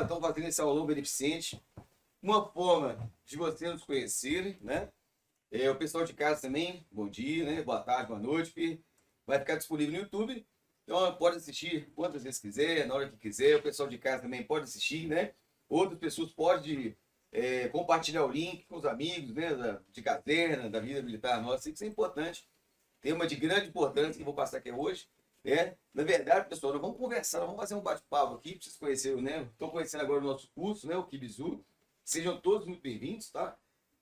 estamos fazendo esse aulão beneficente, uma forma de vocês nos conhecerem, né? O pessoal de casa também, bom dia, né? Boa tarde, boa noite, que vai ficar disponível no YouTube. Então pode assistir quantas vezes quiser, na hora que quiser. O pessoal de casa também pode assistir, né? Outras pessoas podem compartilhar o link com os amigos, né? De caserna, da vida militar nossa. Isso é importante. Tema de grande importância que eu vou passar aqui hoje. Na verdade, pessoal, nós vamos conversar, nós vamos fazer um bate-papo aqui, para vocês conhecerem, né? Estou conhecendo agora o nosso curso, né? O Kibizu. Sejam todos muito bem-vindos, tá?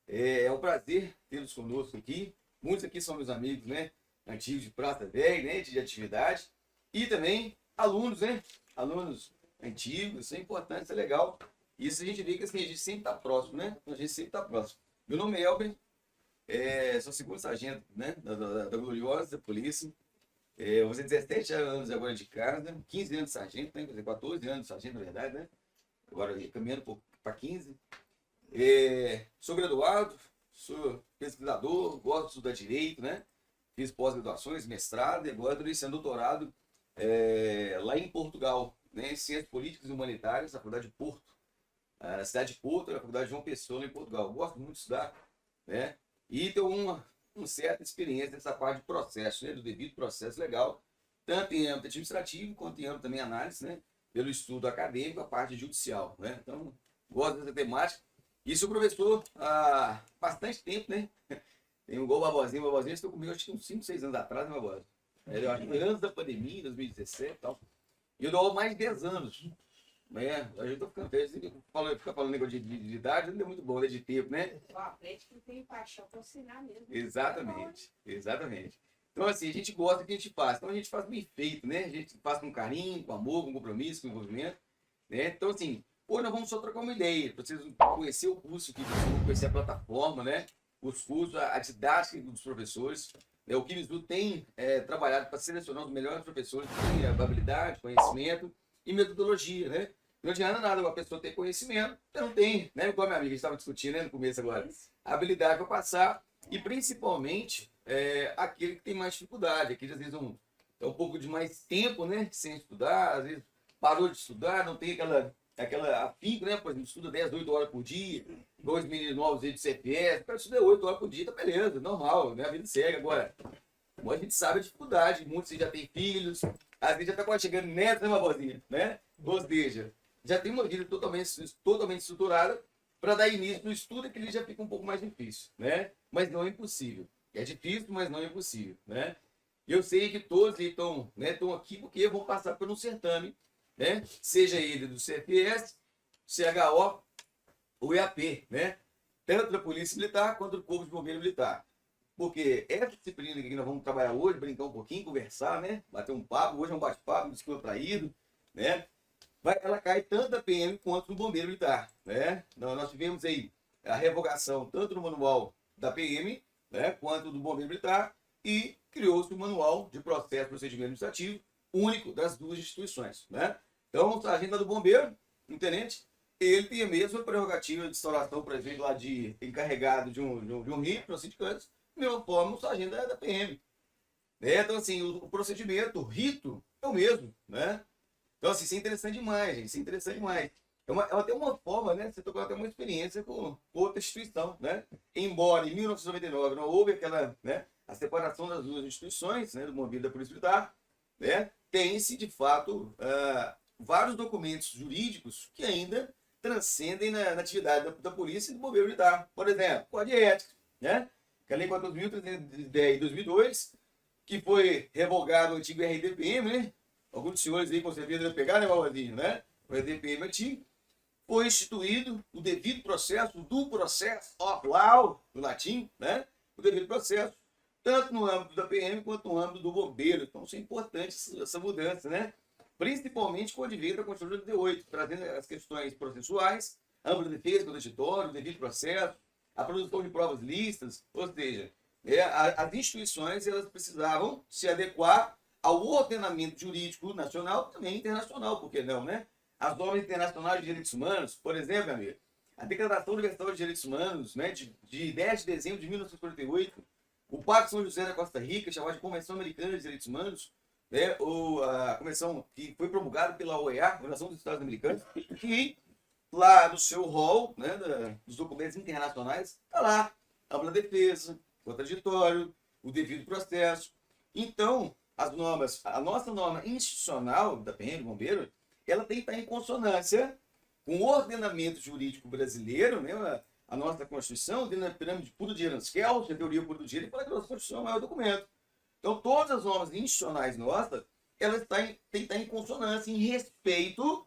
É um prazer tê-los conosco aqui. Muitos aqui são meus amigos, né? Antigos de Praça Velha, né? De atividade. E também alunos, né? Alunos antigos, isso é importante, isso é legal. Isso a gente vê que assim, a gente sempre está próximo, né? A gente sempre está próximo. Meu nome é Elber, sou segundo sargento, né? Da Gloriosa Polícia. Eu vou fazer 17 anos agora de casa, 15 anos de sargento, né? Vou fazer 14 anos de sargento, na verdade, né? Agora caminhando para 15. Sou graduado, sou pesquisador, gosto de estudar direito, né? Fiz pós-graduações, mestrado e agora estou iniciando doutorado lá em Portugal, né? Em Ciências Políticas e Humanitárias, na Faculdade de Porto, na cidade de Porto, na Faculdade de João Pessoa, em Portugal. Gosto muito de estudar, né? E tenho uma certa experiência nessa parte de processo, né? Do devido processo legal, tanto em âmbito administrativo quanto em âmbito também análise, né? Pelo estudo acadêmico, a parte judicial, né? Então, gosto dessa temática. E sou professor há bastante tempo, né? Tem um igual o Babozinho, estou comigo acho que uns 5, 6 anos atrás, né, Babozinho? Eu acho que foi antes da pandemia, 2017 e tal. E eu dou aula há mais de 10 anos. Eu já tô ficando velho, ficar falando negócio de idade não é muito bom, né? De tempo, né? O Atlético tem paixão por ensinar mesmo. Exatamente, exatamente. Então, assim, a gente gosta do que a gente faz. Então, a gente faz bem feito, né? A gente faz com carinho, com amor, com compromisso, com envolvimento, né? Então, assim, hoje nós vamos só trocar uma ideia, para vocês conhecer o curso, conhecer a plataforma, né? Os cursos, a didática dos professores. O Kibizu tem trabalhado para selecionar os melhores professores que têm habilidade, conhecimento e metodologia, né? Não adianta nada uma pessoa ter conhecimento, não tem, né? Igual a minha amiga, a gente estava discutindo, né, no começo agora. A habilidade para passar e principalmente aquele que tem mais dificuldade, aquele às vezes é um pouco de mais tempo, né? Sem estudar, às vezes parou de estudar, não tem aquela afinco, né? Por exemplo, estuda 10, 8 horas por dia, 2 meninos novos aí de CPS, o cara estuda 8 horas por dia, tá beleza, normal, né? A vida segue. Agora, como a gente sabe a dificuldade, muitos já têm filhos, às vezes já está quase chegando neto, né, Babozinha? Né? Ou seja, já tem uma vida totalmente estruturada para dar início no estudo, que ele já fica um pouco mais difícil, né? Mas não é impossível. É difícil, mas não é impossível, né? E eu sei que todos estão aqui porque vão passar por um certame, né? Seja ele do CFS, CHO ou EAP, né? Tanto da Polícia Militar quanto do Corpo de Bombeiro Militar. Porque essa disciplina que nós vamos trabalhar hoje, brincar um pouquinho, conversar, né? Bater um papo, hoje é um bate-papo, descontraído, né? Ela cai tanto da PM quanto do Bombeiro Militar, né? Nós tivemos aí a revogação tanto do manual da PM, né? Quanto do Bombeiro Militar e criou-se o manual de processo e procedimento administrativo único das duas instituições, né? Então, o sargento do Bombeiro, o tenente, ele tem a mesma prerrogativa de instauração, por exemplo, lá de encarregado de um RIT, para os sindicatos, mesma forma o sargento da PM. Né? Então, assim, o procedimento, o rito, é o mesmo, né? Então, assim, isso é interessante demais, gente, isso é interessante demais. É até uma forma, né? Você tocou até uma experiência com outra instituição, né? Embora em 1999 não houve aquela, né? A separação das duas instituições, né? Do Bombeiro e da Polícia Militar, né? Tem-se, de fato, vários documentos jurídicos que ainda transcendem na atividade da Polícia e do Bombeiro Militar. Por exemplo, Código de Ética, né? Que a Lei 4.310 de 2002, que foi revogado o antigo RDPM, né? Alguns dos senhores aí com certeza devem pegar, né, Valvadinho, né? O RDPM antigo. Foi instituído o devido processo, do processo, do latim, né? O devido processo, tanto no âmbito da PM quanto no âmbito do bombeiro. Então, isso é importante, essa mudança, né? Principalmente com o advento da Constituição de 88, trazendo as questões processuais, ampla defesa, contraditório, devido processo, a produção de provas listas, ou seja, as instituições elas precisavam se adequar ao ordenamento jurídico nacional e também internacional, por que não, né? As normas internacionais de direitos humanos, por exemplo, meu amigo, a Declaração Universal de Direitos Humanos, né, de 10 de dezembro de 1948, o Pacto São José da Costa Rica, chamado de Convenção Americana de Direitos Humanos, né, ou a convenção que foi promulgada pela OEA, Organização dos Estados Americanos, que lá no seu rol, né, dos documentos internacionais, está lá ampla defesa, contraditório, o devido processo. Então, as normas, a nossa norma institucional da PM, do Bombeiro, ela tem que estar em consonância com o ordenamento jurídico brasileiro, né, a nossa Constituição, dentro da pirâmide puro de Eranskel, a teoria puro do direito, fala que a nossa Constituição é o maior documento. Então, todas as normas institucionais nossas, elas têm que estar em consonância, em respeito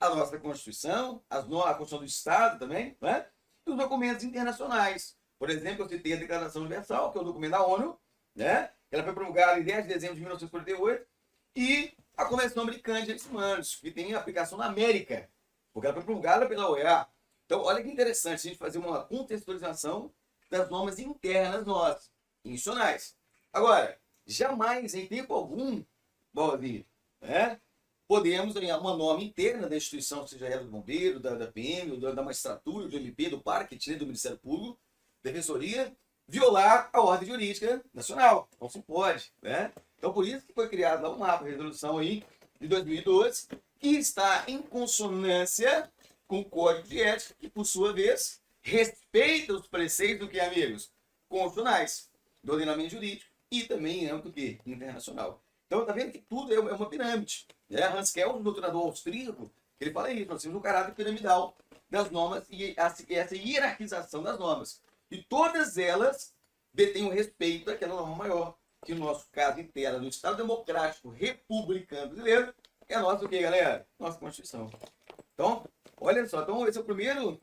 à nossa Constituição, a Constituição do Estado também, né? E os documentos internacionais. Por exemplo, eu citei a Declaração Universal, que é o documento da ONU, né? Ela foi promulgada em 10 de dezembro de 1948, e a Convenção Americana de Direitos Humanos, que tem aplicação na América, porque ela foi promulgada pela OEA. Então, olha que interessante a gente fazer uma contextualização das normas internas nossas, institucionais. Agora, jamais, em tempo algum, Valdir, né, podemos ganhar uma norma interna da instituição, seja ela do bombeiro, da PM, da magistratura, do MP, do parque, do Ministério Público, Defensoria, violar a ordem jurídica nacional. Não se pode, né? Então, por isso que foi criado lá um mapa, a resolução aí de 2012, que está em consonância com o Código de Ética, que, por sua vez, respeita os preceitos do que, amigos? Constitucionais, do ordenamento jurídico e também em âmbito internacional. Então, tá vendo que tudo é uma pirâmide. Né? Hans Kelsen, doutorado austríaco, ele fala isso, nós temos um caráter piramidal das normas e essa hierarquização das normas. E todas elas detêm o respeito àquela norma maior, que no nosso caso interno, no Estado Democrático Republicano Brasileiro, é a nossa o quê, galera? Nossa Constituição. Então, olha só, então esse é o primeiro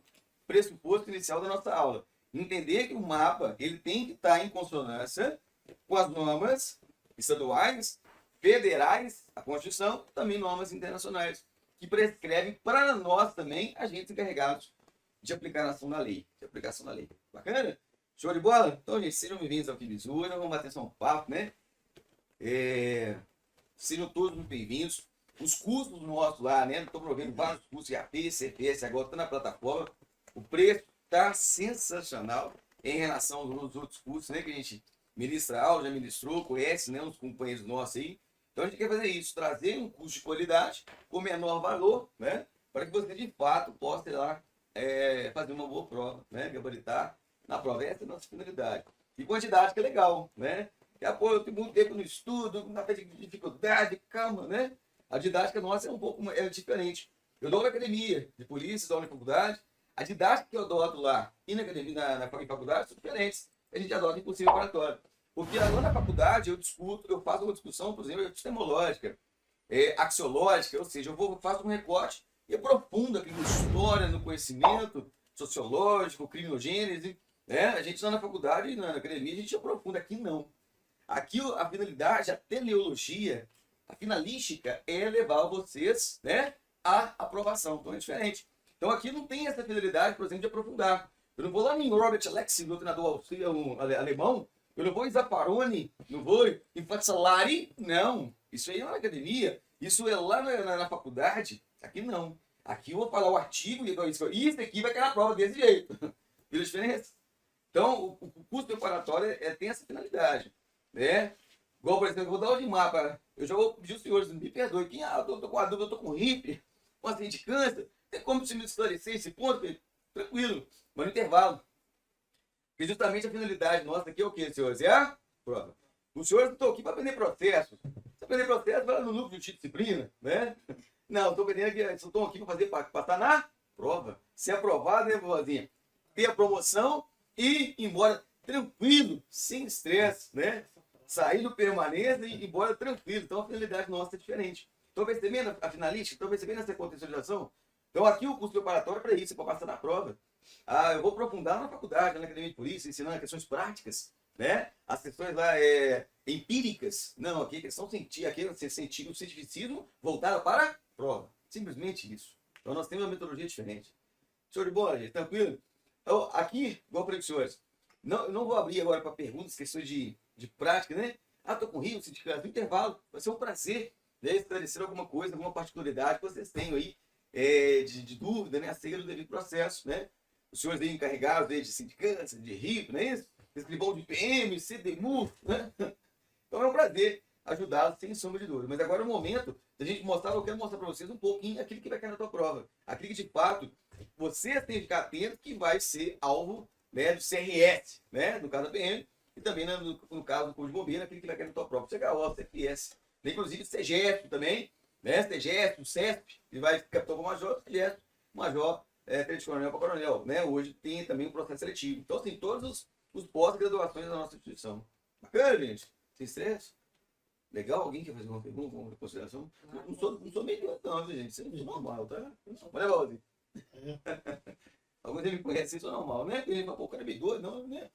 pressuposto inicial da nossa aula. Entender que o mapa ele tem que estar em consonância com as normas estaduais, federais, a Constituição, também normas internacionais, que prescrevem para nós também, agentes encarregados de aplicação da lei. Bacana? Show de bola? Então, gente, sejam bem-vindos ao Kibizura, vamos bater só um papo, né? Sejam todos muito bem-vindos. Os custos nossos lá, né? Estou promovendo vários cursos de AP, CPS, agora está na plataforma. O preço está sensacional em relação aos outros cursos, né? Que a gente ministra aula, já ministrou, conhece, né? Uns companheiros nossos aí. Então a gente quer fazer isso, trazer um curso de qualidade com menor valor, né? Para que você de fato possa ir lá fazer uma boa prova, né? Gabaritar na prova. Essa é a nossa finalidade. E quantidade que é legal, né? E apoio, eu tenho muito tempo no estudo, na dificuldade, calma, né? A didática nossa é um pouco diferente. Eu dou na academia de polícia, dou na faculdade. A didática que eu adoto lá e na academia, na faculdade são diferentes. A gente adota impossível operatório. Porque lá na faculdade eu faço uma discussão, por exemplo, epistemológica, axiológica, ou seja, faço um recorte e aprofundo aqui na história, no conhecimento sociológico, criminogênese. Né? A gente lá na faculdade, na academia, a gente aprofunda. Aqui não. Aqui a finalidade, a teleologia, a finalística é levar vocês, né, à aprovação. Então é diferente. Então aqui não tem essa finalidade, por exemplo, de aprofundar. Eu não vou lá em Robert Alexi, doutrinador alemão, eu não vou em Zaffaroni, não vou em Fazzolari, não. Isso aí é na academia, isso é lá na faculdade. Aqui não. Aqui eu vou falar o artigo e isso aqui vai cair na prova desse jeito. Viu a diferença? Então, o curso preparatório tem essa finalidade. Né? Igual, por exemplo, eu vou dar aula de mapa. Eu já vou pedir aos senhores, me perdoe. Quem eu tô com a dúvida, eu tô com hipe, com acidente de câncer. Tem como você me esclarecer esse ponto? Tranquilo, mas no intervalo. Porque justamente a finalidade nossa aqui é o quê, senhores? É a prova. Os senhores não estão aqui para aprender processo. Se aprender processo, vai lá no núcleo de disciplina, né? Não, estou aprendendo que eles estão aqui para passar na prova. Ser aprovado, né, vozinha? Ter a promoção e ir embora tranquilo, sem estresse, né? Sair do permanência e ir embora tranquilo. Então a finalidade nossa é diferente. Estão percebendo a finalística? Estão percebendo essa contextualização? Então aqui o curso preparatório é para isso, é para passar na prova. Eu vou aprofundar na faculdade, na academia de polícia, ensinando questões práticas, né? As questões lá empíricas. Não, aqui é questão científica, aqui é o cientificismo voltado para a prova. Simplesmente isso. Então nós temos uma metodologia diferente. Show de bola, gente? Tranquilo? Então aqui, igual para os senhores, não vou abrir agora para perguntas, questões de prática, né? Tô com rio, sindicato, no intervalo. Vai ser um prazer, né, esclarecer alguma coisa, alguma particularidade que vocês tenham aí de dúvida, né? Acerca do devido processo, né? Os senhores aí encarregados de sindicância, de RIP, não é isso? Escrivão de PM, CDMU, né? Então é um prazer ajudá-los, sem sombra de dúvida. Mas agora é o momento da gente mostrar, eu quero mostrar para vocês um pouquinho aquilo que vai cair na tua prova. Aquilo que de fato você tem que ficar atento que vai ser alvo, né, do CRS, né, no caso da PM, e também no caso do Corpo de Bombeiro, aquele que vai querer no tua própria CHO, CFS. Inclusive CGESP também, né, CGESP, o CESP, que vai capitão para major, CGESP, major, tenente coronel para coronel, né, hoje tem também um processo seletivo. Então, assim, todos os pós-graduações da nossa instituição. Bacana, gente? Sem estresse? Legal? Alguém quer fazer uma pergunta, uma consideração? Não sou meio não, gente. Isso é normal, tá? Olha, Valdir. Alguns me conhecem, isso é normal, né? Ele fala, pô, o cara é meio doido, não, né?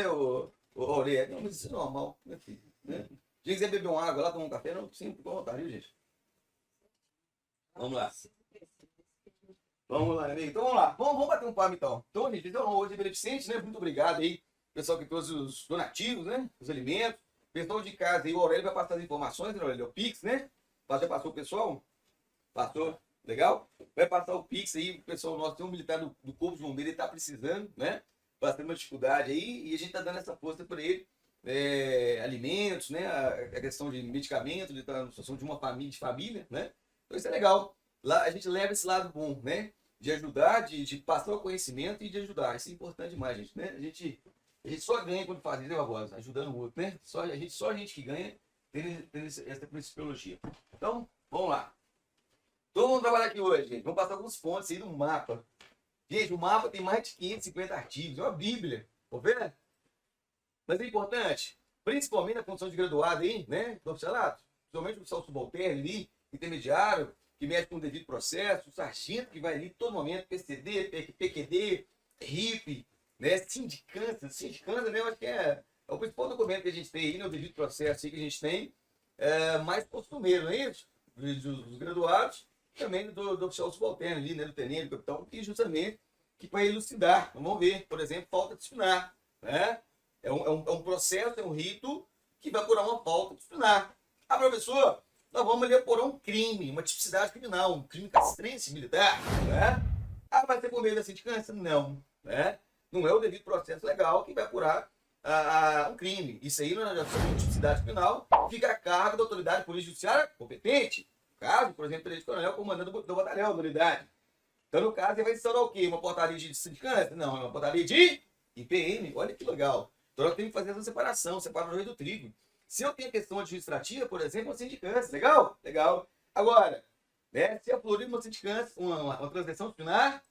O Aurélio, não, mas isso é normal, né, filho? Né? Se quiser beber uma água lá, tomar um café, não, sim, fica à vontade, viu, gente? Vamos lá. Vamos lá, amigo. Então vamos lá. Vamos bater um papo então. Então, gente, hoje é beneficente, né? Muito obrigado aí, pessoal que trouxe os donativos, né? Os alimentos. Pessoal de casa aí, o Aurélio vai passar as informações, né, Aurélio? O Pix, né? Já passou o pessoal? Passou? Legal? Vai passar o Pix aí, o pessoal nosso, tem um militar do Corpo de Bombeiro, ele tá precisando, né? Passando uma dificuldade aí, e a gente tá dando essa força para ele. Alimentos, né? A questão de medicamentos, ele tá na situação de uma família, né? Então isso é legal. Lá a gente leva esse lado bom, né? De ajudar, de passar o conhecimento e de ajudar. Isso é importante demais, gente, né? A gente só ganha quando faz isso, né, Barbosa? Ajudando o outro, né? Só a gente que ganha tendo essa principiologia. Então, vamos lá. Então, vamos trabalhar aqui hoje, gente. Vamos passar alguns pontos aí no mapa. Gente, o mapa tem mais de 550 artigos. É uma bíblia. Vou ver? Mas é importante, principalmente na condição de graduado aí, né? Do oficialato. Principalmente o oficial subalterno ali, intermediário, que mexe com o devido processo, o sargento que vai ali todo momento, PCD, PQD, RIP, né? Sindicância, né? Eu acho que é o principal documento que a gente tem aí, né? O devido processo aí que a gente tem, mais costumeiro, não é isso? Dos graduados, também do oficial subalterno ali, né? Do tenente, do capitão, que justamente que vai elucidar. Vamos ver, por exemplo, falta disciplinar, né? É um processo, é um rito que vai apurar uma falta disciplinar. Ah, professor, nós vamos ali apurar um crime, uma tipicidade criminal, um crime castrense militar, né? Ah, vai ser por meio da sindicância? Não, né? Não é o devido processo legal que vai apurar um crime. Isso aí, na tipicidade criminal, fica a cargo da autoridade polícia judiciária competente. Caso, por exemplo, o tenente coronel comandando do batalhão, da unidade. Então, no caso, ele vai instaurar o quê? Uma portaria de sindicância? Não, é uma portaria de IPM. Olha que legal. Então, eu tenho que fazer essa separação, separar o joio do trigo. Se eu tenho a questão administrativa, por exemplo, uma sindicância. Legal? Legal. Agora, né, se aflorir uma sindicância, uma transgressão disciplinar,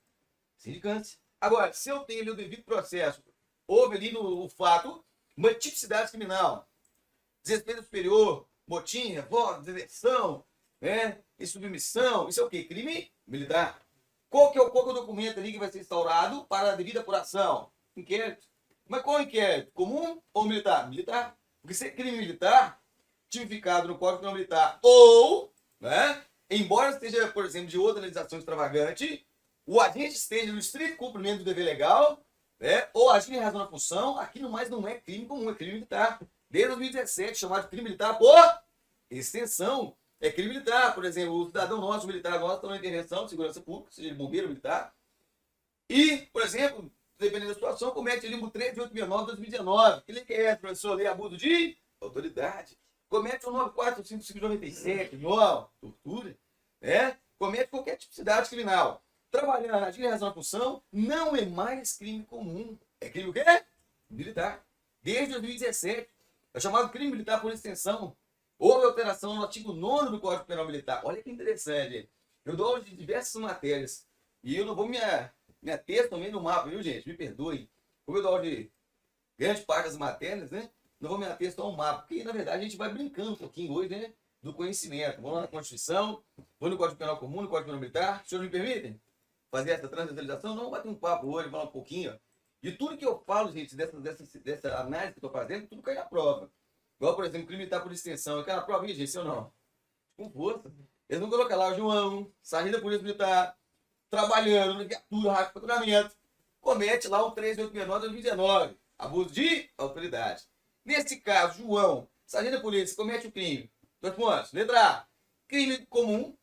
sindicância. Agora, se eu tenho ali o devido processo, houve ali no fato uma tipicidade criminal, desrespeito superior, motim, revolta, deserção, né, insubmissão, isso é o quê? Crime militar. Qual que é o documento ali que vai ser instaurado para a devida apuração? Inquérito. Mas qual inquérito? Comum ou militar? Militar. Porque se é crime militar, tipificado no Código Penal Militar, ou, né, embora esteja, por exemplo, de outra legislação extravagante, o agente esteja no estrito cumprimento do dever legal, né, ou agir em razão da função, aquilo mais não é crime comum, é crime militar. Desde 2017, chamado de crime militar por extensão, é crime militar. Por exemplo, o cidadão nosso, o militar nosso, está na intervenção de segurança pública, seja ele bombeiro militar, e, por exemplo, dependendo da situação, comete ali o 13869 de 2019. Ele quer, professor, lei abuso de autoridade. Comete o 94597, tortura, né? Comete qualquer tipicidade criminal. Trabalhando, agir em razão da função, não é mais crime comum. É crime o quê? Militar. Desde 2017. É chamado crime militar por extensão. Houve alteração no artigo 9º do Código Penal Militar. Olha que interessante, gente. Eu dou aula de diversas matérias. E eu não vou me ater também no mapa, viu, gente? Me perdoe. Como eu dou aula de grande parte das matérias, né? Não vou me ater só ao mapa. Porque, na verdade, a gente vai brincando um pouquinho hoje, né? Do conhecimento. Vamos lá na Constituição, vou no Código Penal Comum, no Código Penal Militar. Os senhores me permitem fazer essa transversalização? Não, bater um papo hoje, falar um pouquinho. Ó. De tudo que eu falo, gente, dessa análise que eu estou fazendo, tudo cai na prova. Igual, por exemplo, crime militar por extensão. Cai na prova, gente, sim ou não? Com força. Eles vão colocar lá o João, sargento da Polícia Militar, trabalhando na viatura, rádio de patrulhamento, comete lá um 13869 de 2019. Abuso de autoridade. Nesse caso, João, sargento da polícia, comete o crime. 2 pontos. Letra A. Crime comum.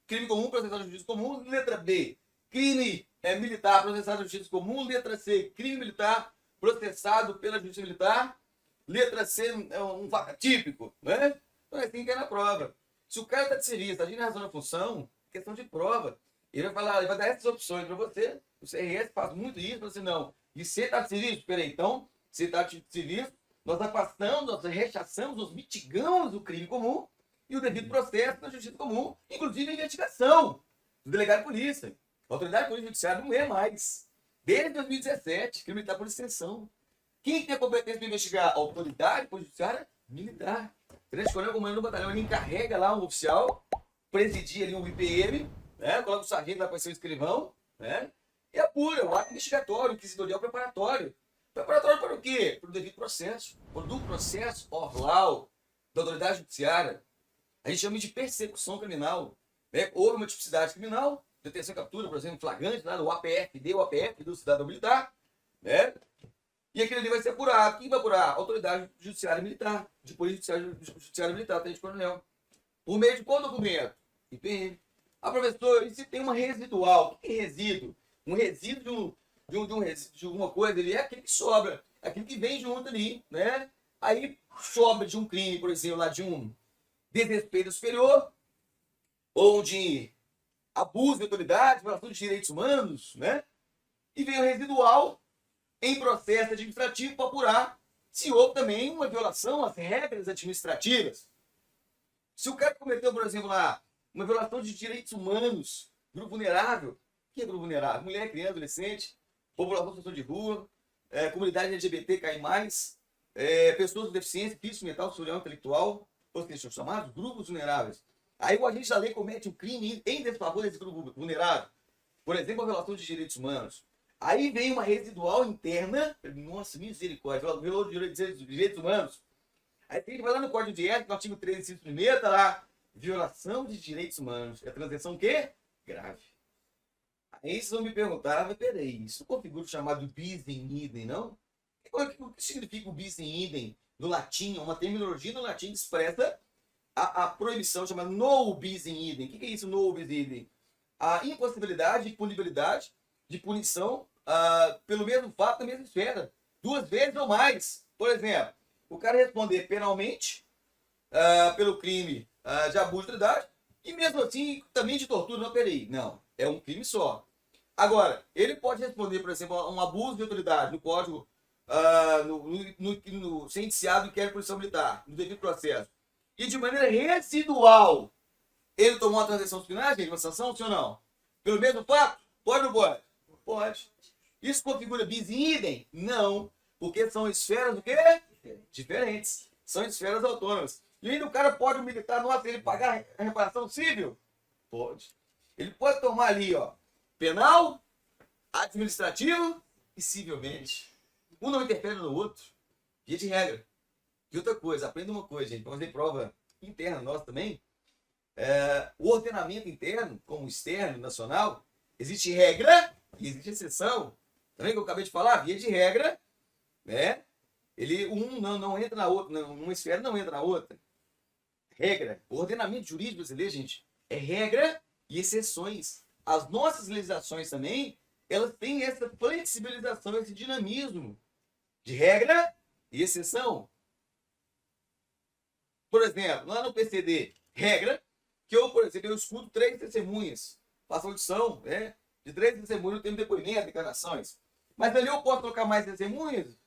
Crime comum processado na justiça comum. Letra B. Crime militar processado na justiça comum. Letra C. Crime militar processado pela justiça militar. Letra C é um fato típico, né? Então é assim que é na prova. Se o cara está de serviço, está agindo em razão da função, questão de prova. Ele vai falar, ele vai dar essas opções para você. O CRS faz muito isso, você não. E você está de serviço? Peraí, então, você está de serviço, nós afastamos, nós rechaçamos, nós mitigamos o crime comum e o devido processo na justiça comum, inclusive a investigação do delegado de polícia. A autoridade de polícia judiciária não é mais. Desde 2017, crime militar por extensão. Quem tem a competência para investigar? A autoridade de polícia judiciária militar. O tenente coronel, comandante do batalhão, ele encarrega lá um oficial, presidir ali um IPM, né? Coloca o sargento lá para ser o escrivão, né? E apura o ato investigatório, inquisitorial preparatório. Preparatório para o quê? Para o devido processo. Quando o processo oral da autoridade judiciária, a gente chama de persecução criminal. Né? Houve uma tipicidade criminal, detenção e captura, por exemplo, flagrante, lá no APF, o APF do cidadão militar, né? E aquele ali vai ser apurado. Quem vai apurar? A autoridade judiciária militar, de polícia judiciária militar, tenente coronel. Por meio de qual documento? IPM. Ah, professor, e se tem uma residual? O que é resíduo? Um resíduo de alguma coisa, ele é aquele que sobra, aquele que vem junto ali, né? Aí sobra de um crime, por exemplo, lá de um desrespeito superior, ou de abuso de autoridade, violação de direitos humanos, né? E vem o residual em processo administrativo para apurar se houve também uma violação às regras administrativas. Se o cara cometeu, por exemplo, lá, uma violação de direitos humanos, grupo vulnerável, o que é grupo vulnerável? Mulher, criança, adolescente, população em situação de rua, comunidade LGBT, pessoas com deficiência física, mental, sensorial, intelectual, ou seja, são chamados grupos vulneráveis. Aí o agente da lei comete um crime em desfavor desse grupo vulnerável. Por exemplo, a violação de direitos humanos. Aí vem uma residual interna, nossa, misericórdia, violou direitos humanos. Aí a gente vai lá no Código de Ética, no artigo 13, inciso 1º, tá lá, violação de direitos humanos. É transgressão o quê? Grave. Aí vocês vão me perguntar, mas peraí, isso não configura o chamado bis in idem, não? O que significa o bis in idem no latim? Uma terminologia no latim que expressa a proibição chamada no bis in idem. O que é isso, no bis in idem? A impossibilidade de punibilidade de punição pelo mesmo fato da mesma esfera. 2 vezes ou mais. Por exemplo, o cara responder penalmente pelo crime de abuso de autoridade e mesmo assim também de tortura. Não, peraí. Não, é um crime só. Agora, ele pode responder, por exemplo, a um abuso de autoridade no código, sem indiciado do inquérito de polícia militar, no devido processo. E de maneira residual, ele tomou uma transação disciplinar, gente, uma sanção, sim ou não? Pelo mesmo fato? Pode ou não pode? Pode. Isso configura bis in idem? Não. Porque são esferas do quê? Diferentes. São esferas autônomas. E ainda o cara pode, o militar, nossa, ele pagar a reparação civil? Pode. Ele pode tomar ali, ó, penal, administrativo e civilmente. Um não interfere no outro. Via de regra. E outra coisa, aprenda uma coisa, gente, para fazer prova interna nossa também. O ordenamento interno, como externo, nacional, existe regra e existe exceção. Também que eu acabei de falar, via de regra, né? Ele não entra na outra, uma esfera não entra na outra. Regra. O ordenamento jurídico brasileiro, gente, é regra e exceções. As nossas legislações também, elas têm essa flexibilização, esse dinamismo de regra e exceção. Por exemplo, lá no PCD, regra, que eu, por exemplo, eu escuto 3 testemunhas, faço audição, né? De 3 testemunhas, eu tenho depoimento, declarações. Mas ali eu posso trocar mais testemunhas?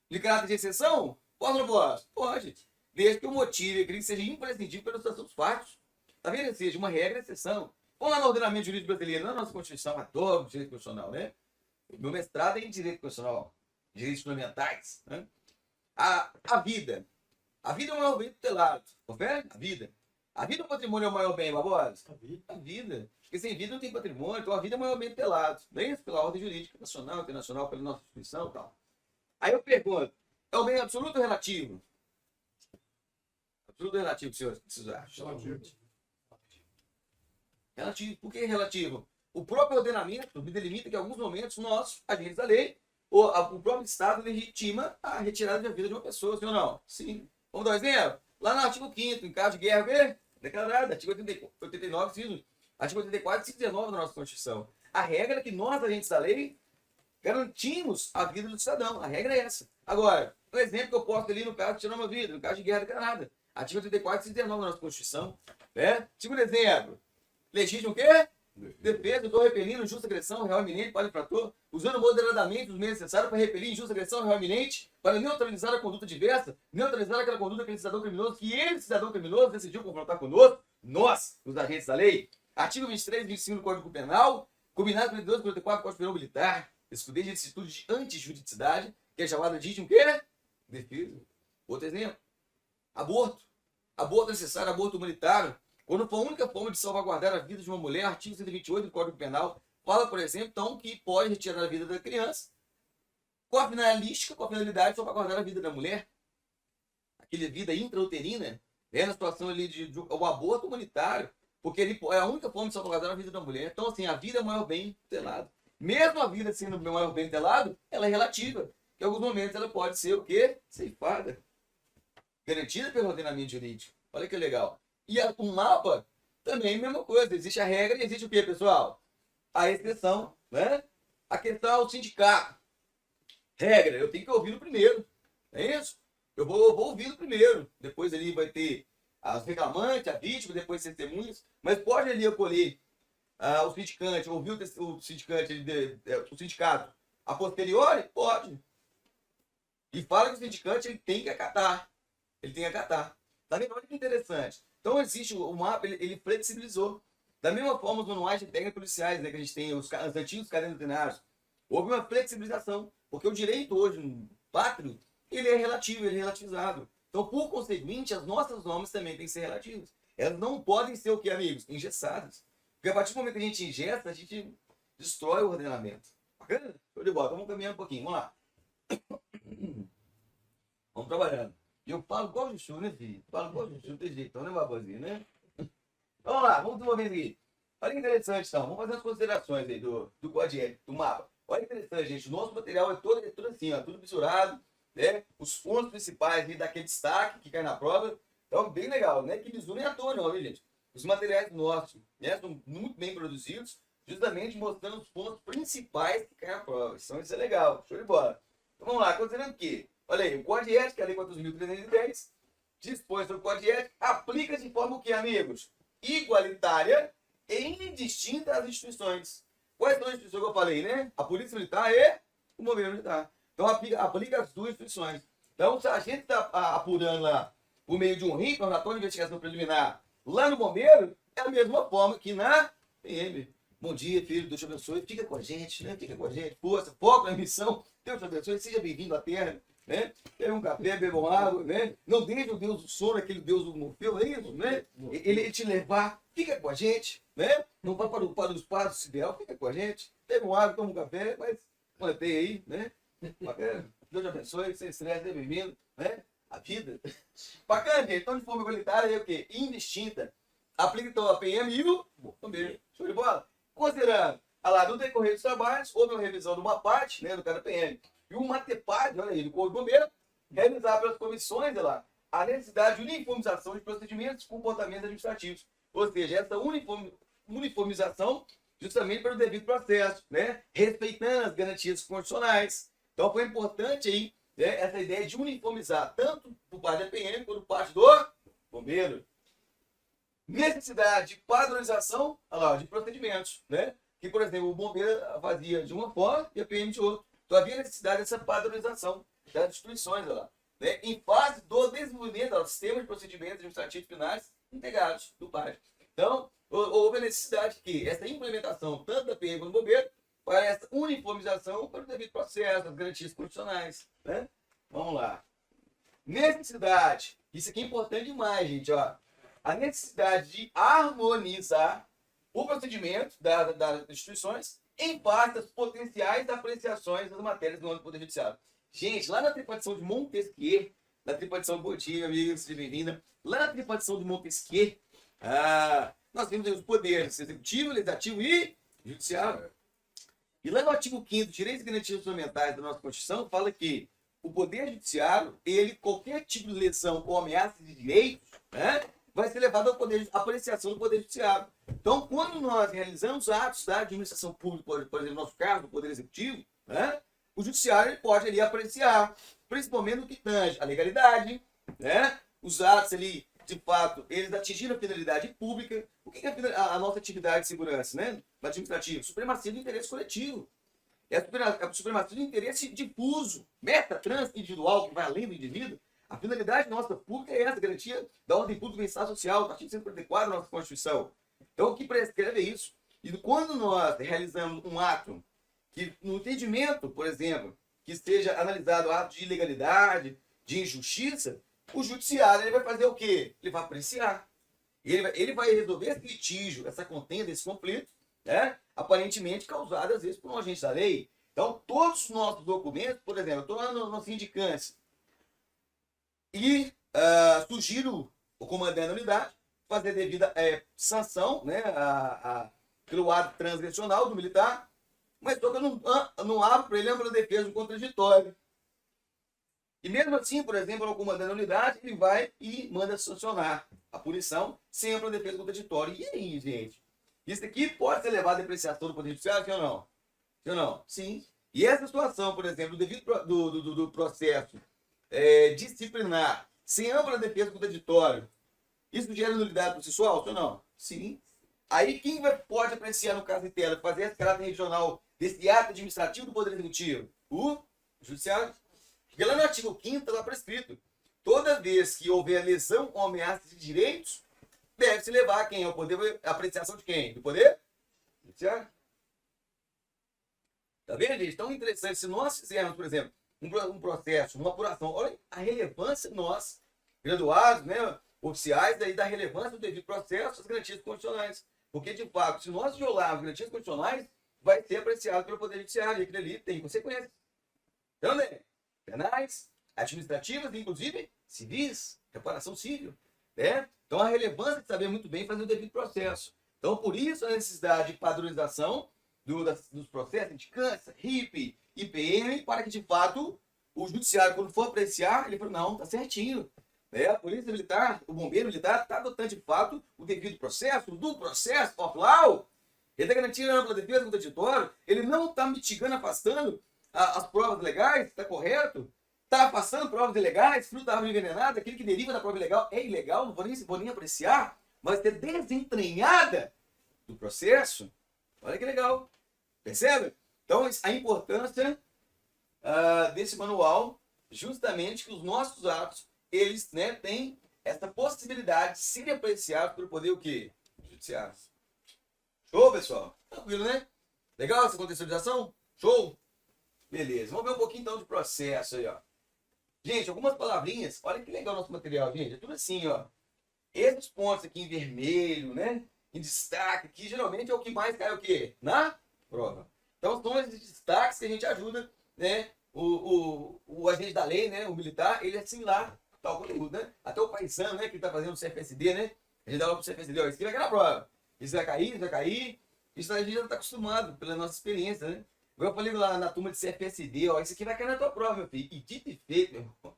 De caráter de exceção? Posso ou não posso? Pode. Desde que eu motive aquele que seja imprescindível pela situação dos fatos. Tá vendo? Seja uma regra e exceção. Vamos lá no ordenamento jurídico brasileiro, na nossa Constituição, adoro o direito constitucional, né? Meu mestrado é em direito constitucional, direitos fundamentais, né? A vida. A vida é o maior bem tutelado. Confere? A vida. A vida ou o patrimônio é o maior bem, Barbosa? A vida. Porque sem vida não tem patrimônio, então a vida é o maior bem tutelado. Bem pela ordem jurídica, nacional, internacional, pela nossa instituição e tal. Aí eu pergunto, é o bem absoluto ou relativo? Absoluto ou relativo, senhor? O que vocês acham? Relativo. Por que relativo? O próprio ordenamento me delimita que em alguns momentos nós, agentes da lei, o próprio Estado legitima a retirada da vida de uma pessoa, sim ou não? Sim. Vamos dar um exemplo? Lá no artigo 5º, em caso de guerra, o quê? Declarado, artigo 89, artigo 84 e 19 da nossa Constituição. A regra é que nós, agentes da lei, garantimos a vida do cidadão. A regra é essa. Agora, um exemplo que eu posto ali no caso de tirar uma vida, no caso de guerra declarada. Artigo 84 e 19 da nossa Constituição. Né? Segundo exemplo, legítimo o quê? Defesa, eu estou repelindo injusta agressão real iminente para o infrator, usando moderadamente os meios necessários para repelir injusta agressão real iminente, para neutralizar a conduta diversa, neutralizar aquela conduta daquele cidadão criminoso que ele, cidadão criminoso, decidiu confrontar conosco, nós, os agentes da lei. Artigo 23 e 25 do Código Penal, combinado com 42 e 44 do Código Penal Militar, excludente de atitude de antijuridicidade, que é chamada de um quê? Defesa. Outro exemplo. Aborto. Aborto necessário, aborto humanitário. Quando for a única forma de salvaguardar a vida de uma mulher, artigo 128 do Código Penal fala, por exemplo, então, que pode retirar a vida da criança com a finalidade de salvaguardar a vida da mulher. Aquela vida intrauterina, na situação ali de o aborto humanitário, porque ele é a única forma de salvaguardar a vida da mulher. Então, assim, a vida é o maior bem tutelado. Mesmo a vida sendo o maior bem tutelado, ela é relativa. Em alguns momentos ela pode ser o quê? Ceifada. Garantida pelo ordenamento jurídico. Olha que legal. E o mapa também é a mesma coisa. Existe a regra e existe o quê, pessoal? A exceção, né? A questão é o sindicato. Regra, eu tenho que ouvir no primeiro. É isso? Eu vou ouvir no primeiro. Depois ali vai ter as reclamantes, a vítima, depois as testemunhas. Mas pode ali acolher o sindicante, ouvir o sindicato a posteriori? Pode. E fala que o sindicante ele tem que acatar. Ele tem que acatar. Tá vendo? Olha que interessante. Então existe o mapa, ele flexibilizou. Da mesma forma, os manuais de técnicas policiais, né, que a gente tem, os antigos cadernos doutrinários, houve uma flexibilização. Porque o direito hoje, no pátrio, ele é relativo, ele é relativizado. Então, por conseguinte, as nossas normas também têm que ser relativas. Elas não podem ser o que, amigos? Engessadas. Porque a partir do momento que a gente engessa, a gente destrói o ordenamento. Bacana? Show de bola. Então, vamos caminhar um pouquinho. Vamos lá. Vamos trabalhando. E eu falo igual o Juchu, né, filho? Falo igual o Juchu, não tem jeito, então, né, babozinho, né? Vamos lá, vamos desenvolver aqui. Olha que interessante, então. Vamos fazer as considerações aí do código ético, do mapa. Olha que interessante, gente. O nosso material é todo assim, ó, tudo misturado, né? Os pontos principais ali daquele destaque que cai na prova. Então, bem legal, né? Que bizu nem à toa, não, viu, gente? Os materiais nossos, né, são muito bem produzidos, justamente mostrando os pontos principais que caem na prova. Então, isso é legal. Show de bola. Então, vamos lá, considerando o quê? Olha aí, o Código de Ética, a Lei 4.310, dispõe sobre o Código de Ética, aplica de forma o que, amigos? Igualitária e indistinta às instituições. Quais são as instituições que eu falei, né? A Polícia Militar e o Movimento Militar. Então, aplica as duas instituições. Então, se a gente está apurando lá, por meio de um RIP, um relatório de investigação preliminar, lá no Bombeiro, é a mesma forma que na PM. Bom dia, filho, Deus te abençoe. Fica com a gente, né? Fica com a gente. Força, foco na missão. Deus te abençoe. Seja bem-vindo à Terra. Né? Bebe um café, bebam água, né? Não deixe o Deus do sono, aquele Deus do Morfeu, é isso, né? Ele te levar, fica com a gente, né? Não vá para os passos ideal, fica com a gente, bebe um água, toma um café, mas mantém aí, né? Bacana. Deus te abençoe, sem estresse, seja bem-vindo, né? A vida. Bacana, gente. Então, de forma igualitária, é o quê? Indistinta. Aplica então a PM e o bombeiro. Show de bola? Considerando, no decorrer dos trabalhos, houve uma revisão de uma parte, né, do cara PM. E o MATEPAD, olha aí, do Corpo de Bombeiro, realizar pelas comissões, olha lá, a necessidade de uniformização de procedimentos e comportamentos administrativos. Ou seja, essa uniformização justamente para o devido processo, né? Respeitando as garantias constitucionais. Então foi importante aí, né, essa ideia de uniformizar, tanto por parte da PM quanto por parte do bombeiro. Necessidade de padronização, olha lá, de procedimentos, né? Que, por exemplo, o bombeiro fazia de uma forma e a PM de outra. Então havia necessidade dessa padronização das instituições, lá, né? Em fase do desenvolvimento do sistema de procedimentos administrativos finais integrados do PAD. Então, houve a necessidade que essa implementação, tanto da PM quanto do bombeiro, para essa uniformização para o devido processo, as garantias constitucionais, né? Vamos lá. Necessidade, isso aqui é importante demais, gente, ó. A necessidade de harmonizar o procedimento das instituições em parte das potenciais apreciações das matérias do âmbito do Poder Judiciário. Gente, lá na tripartição de Montesquieu, na tripartição, bom dia, amigo, seja bem-vinda. Lá na tripartição de Montesquieu, nós temos os poderes executivo, legislativo e judiciário. E lá no artigo 5º, Direitos e Garantias Fundamentais da nossa Constituição, fala que o Poder Judiciário, qualquer tipo de lesão ou ameaça de direitos, né, vai ser levado ao poder, à apreciação do Poder Judiciário. Então, quando nós realizamos atos da administração pública, por exemplo, no nosso caso, do Poder Executivo, né, o Judiciário pode ali apreciar, principalmente no que tange a legalidade, né, os atos ali de fato, eles atingiram a finalidade pública. O que é a nossa atividade de segurança, né? Administrativa? Supremacia do interesse coletivo. É a supremacia do interesse difuso, meta transindividual, que vai além do indivíduo. A finalidade nossa pública é essa, garantia da ordem pública e bem-estar social, artigo 144 da nossa Constituição. Então, o que prescreve é isso. E quando nós realizamos um ato que, no entendimento, por exemplo, que seja analisado ato de ilegalidade, de injustiça, o judiciário ele vai fazer o quê? Ele vai apreciar. Ele vai resolver esse litígio, essa contenda, esse conflito, né? Aparentemente causado, às vezes, por um agente da lei. Então, todos os nossos documentos, por exemplo, eu estou lá no sindicância e sugiro o comandante da unidade fazer devida sanção, né, pelo ato transgressional do militar, mas só que eu não abro para ele ampla defesa do contraditório. E mesmo assim, por exemplo, o comandante da unidade, ele vai e manda sancionar a punição sem ampla defesa do contraditório. E aí, gente? Isso aqui pode ser levado à depreciação do Poder Judiciário, sim ou não? Sim ou não? Sim. E essa situação, por exemplo, do processo disciplinar sem ampla defesa do contraditório, isso gera nulidade processual, sim ou não? Sim. Aí quem pode apreciar no caso de tela, fazer esse caráter regional desse ato administrativo do Poder Executivo? O Judiciário. Porque lá no artigo 5º está lá prescrito. Toda vez que houver lesão ou ameaça de direitos, deve-se levar a quem? Ao poder, a apreciação de quem? Do Poder Judiciário. Tá vendo, gente? Tão interessante. Se nós fizermos, por exemplo, um processo, uma apuração, olha a relevância nós, graduados, né, oficiais, daí da relevância do devido processo às garantias constitucionais. Porque, de fato, se nós violarmos as garantias constitucionais, vai ser apreciado pelo Poder Judiciário. E aquilo ali tem consequências. Então, né? Penais, administrativas, inclusive civis, reparação civil. Né? Então, a relevância de saber muito bem fazer o devido processo. Então, por isso, a necessidade de padronização dos processos, indicância, RIP, IPM, para que, de fato, o judiciário, quando for apreciar, ele fala, não, tá certinho. Né? A polícia militar, o bombeiro militar, está adotando, de fato, o devido processo, do processo, off-law. Ele está garantindo a ampla defesa do contraditório, ele não está mitigando, afastando as provas legais, está correto? Está afastando provas ilegais, fruto da árvore envenenada, aquele que deriva da prova ilegal é ilegal, não vou nem apreciar, mas ter desentranhada do processo. Olha que legal. Percebe? Então, a importância desse manual, justamente que os nossos atos, eles, né, têm essa possibilidade de serem apreciados pelo poder o quê? Judiciário. Show, pessoal? Tranquilo, né? Legal essa contextualização? Show? Beleza. Vamos ver um pouquinho então de processo aí, ó. Gente, algumas palavrinhas. Olha que legal o nosso material, gente. É tudo assim, ó. Esses pontos aqui em vermelho, né? Em destaque aqui, geralmente é o que mais cai o quê? Na prova. Então são esses destaques que a gente ajuda, né? O agente da lei, né? O militar, ele assimilar tal conteúdo, né? Até o paisano, né? Que tá fazendo o CFSD, né? A gente dá logo pro CFSD, ó. Isso aqui vai cair na prova. Isso vai cair, isso vai cair. Isso a gente já tá acostumado pela nossa experiência, né? Eu falei lá na turma de CFSD, ó. Isso aqui vai cair na tua prova, meu filho. E dito e feito, meu irmão.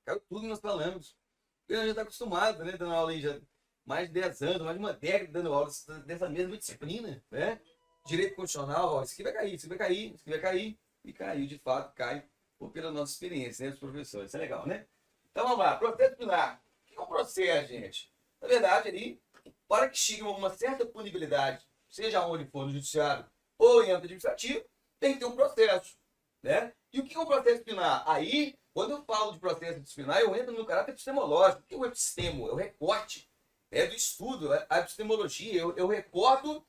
Caiu tudo que nós falamos. Porque a gente já tá acostumado, né? Dando aula aí já mais de 10 anos, mais de uma década dando aula dessa mesma disciplina, né? Direito constitucional, ó. Isso aqui vai cair, isso aqui vai cair, isso aqui vai cair. E caiu, de fato, cai pela nossa experiência, né? Dos professores. Isso é legal, né? Então vamos lá. Processo disciplinar. O que é um processo, gente? Na verdade, ali, para que chegue a uma certa punibilidade, seja onde for no judiciário ou em âmbito administrativo, tem que ter um processo, né? E o que é um processo disciplinar? Aí, quando eu falo de processo disciplinar, eu entro no caráter epistemológico. O que é o epistemo? É o recorte, do estudo, a epistemologia. Eu recorto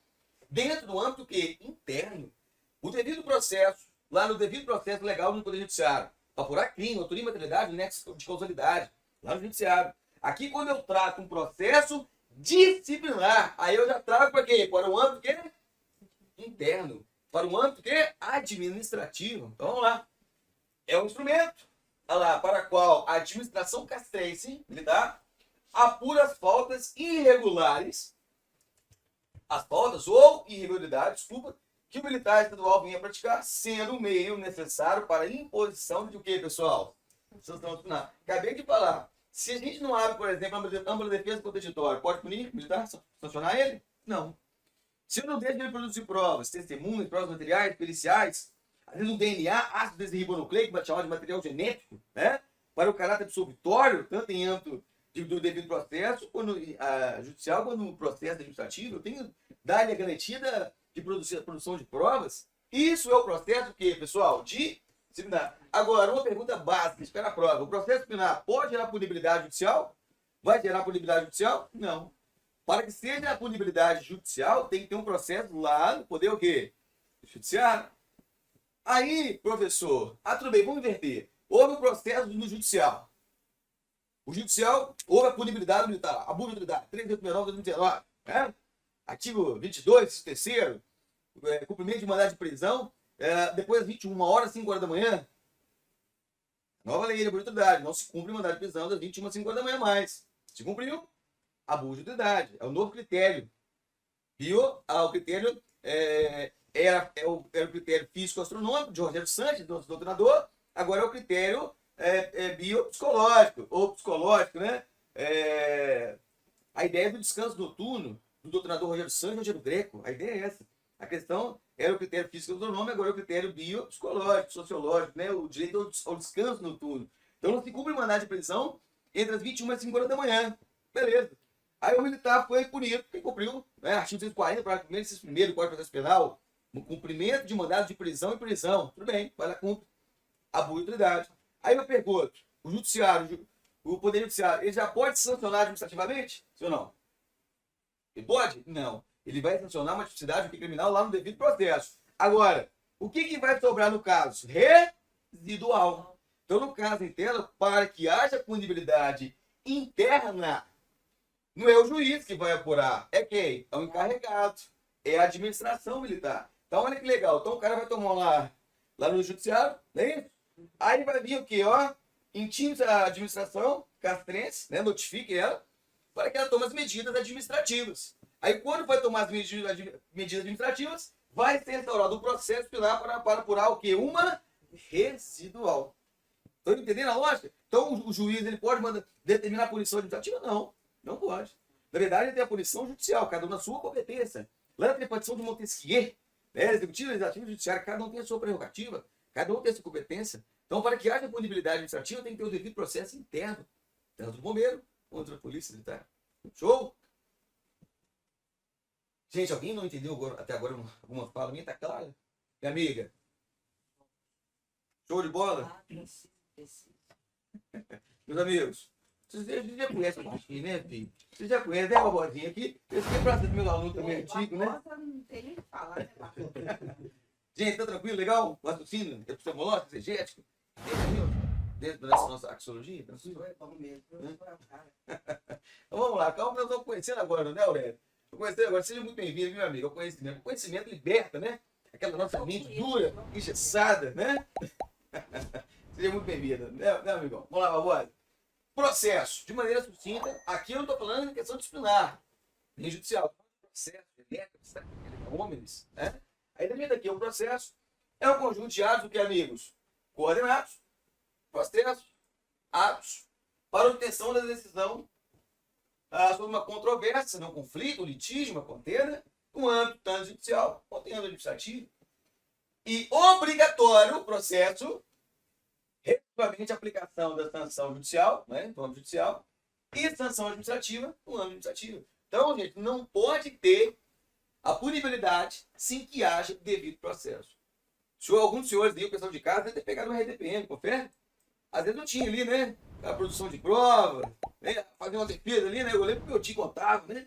dentro do âmbito que interno. O devido processo, lá no devido processo legal no Poder Judiciário, para apurar crime, autoria e materialidade, nexo de causalidade, lá no Judiciário. Aqui, quando eu trato um processo disciplinar, aí eu já trago para quê? Para o âmbito que? Interno. Para o âmbito que? Administrativo. Então, vamos lá. É um instrumento, olha lá, para o qual a administração castrense militar apura as faltas irregulares, as faltas ou irregularidades, desculpa, que o militar estadual venha praticar, sendo o meio necessário para a imposição de o quê, pessoal? Sanção disciplinar. Acabei de falar. Se a gente não abre, por exemplo, ampla defesa contraditória, pode punir o militar, sancionar ele? Não. Se eu não deixo ele produzir provas, testemunhas, provas materiais, periciais, às vezes um DNA, ácido desribonucleico, chamado de material genético, né? Para o caráter absolutório, tanto em âmbito do devido processo, quando judicial, quando o processo administrativo, eu tenho que dar-lhe a garantia de produção de provas. Isso é o processo que, pessoal, de disciplinar. Agora, uma pergunta básica, espera a prova. O processo disciplinar pode gerar punibilidade judicial? Vai gerar punibilidade judicial? Não. Para que seja a punibilidade judicial, tem que ter um processo lá no poder o quê? Judiciário. Aí, professor, tudo bem, vamos inverter. Houve um processo no judicial. O judicial, houve a punibilidade militar, abuso de autoridade, 389 de 2019, né? Artigo 22, terceiro, cumprimento de mandado de prisão, depois das 21 horas, 5 horas da manhã. Nova lei de abuso de autoridade, não se cumpre mandado de prisão das 21 às 5 horas da manhã mais. Se cumpriu, abuso de autoridade, é o novo critério. O critério era o critério físico-astronômico de Rogério Sanches, nosso doutrinador, agora é o critério biopsicológico, ou psicológico, né? A ideia do descanso noturno do doutrinador Rogério Sanches e Rogério Greco, a ideia é essa. A questão era o critério físico-astronômico, agora é o critério biopsicológico, sociológico, né? O direito ao descanso noturno. Então não se cumpre mandado de prisão entre as 21 e as 5 horas da manhã. Beleza. Aí o militar foi punido, quem cumpriu, né? Artigo 140, parágrafo 1º, inciso 1º do Código de Processo Penal, no cumprimento de mandado de prisão e prisão. Tudo bem, vai lá, cumpre. Abuso de autoridade. Aí eu pergunto, o judiciário, o poder judiciário, ele já pode sancionar administrativamente? Sim ou não? Ele pode? Não. Ele vai sancionar uma tipicidade criminal lá no devido processo. Agora, o que vai sobrar no caso? Residual. Então, no caso interno, para que haja punibilidade interna, não é o juiz que vai apurar, é quem? É o encarregado, é a administração militar. Então, olha que legal. Então, o cara vai tomar lá no judiciário, não é isso? Aí vai vir o quê? Intime a administração castrense, né? Notifique ela, para que ela tome as medidas administrativas. Aí, quando vai tomar as medidas administrativas, vai ser instaurado um processo penal para apurar o quê? Uma residual. Estão entendendo a lógica? Então, o juiz ele pode determinar a punição administrativa? Não, não pode. Na verdade, ele tem a punição judicial, cada um na sua competência. Lá na repartição de Montesquieu, né? Executivo, legislativo e judiciário, cada um tem a sua prerrogativa, cada um tem a sua competência. Então, para que haja punibilidade administrativa, tem que ter o devido processo interno, tanto do bombeiro quanto da polícia militar. Show? Gente, alguém não entendeu até agora alguma fala minha? Tá clara? Minha amiga? Show de bola? Meus amigos, vocês já conhecem o Marquinhos, né, filho? Vocês já conhecem, né, Barbosinha aqui? Esse aqui é praça do meu aluno também antigo, né? Não tem nem que falar, né, Gente, tá tranquilo, legal? O raciocínio epistemológico, exegético? Dentro dessa nossa axiologia? Tranquilo? Então vamos lá, calma, nós estamos conhecendo agora, né, Aurélio? Conhecendo agora, seja muito bem-vindo, meu amigo, ao conhecimento. O conhecimento liberta, né? Aquela nossa mente dura, engessada, né? Seja muito bem-vindo, né, amigão? Vamos lá, Barbosa. Processo, de maneira sucinta, aqui eu não estou falando em questão disciplinar, nem judicial. Processo, homens, né? Aí dentro aqui, o processo é um conjunto de atos, o que, amigos? Coordenados, processos, atos, para obtenção da decisão sobre uma controvérsia, um conflito, um litígio, uma contenda, no âmbito tanto judicial quanto em âmbito administrativo. E obrigatório o processo, respectivamente a aplicação da sanção judicial, né, no âmbito judicial, e sanção administrativa no âmbito administrativo. Então, gente, não pode ter a punibilidade sem que haja devido processo. Alguns senhores aí, o pessoal de casa, deve ter pegado um RDPM, confere? Às vezes não tinha ali, né? A produção de prova, né? Fazer uma defesa ali, né? Eu lembro que eu te contava, né?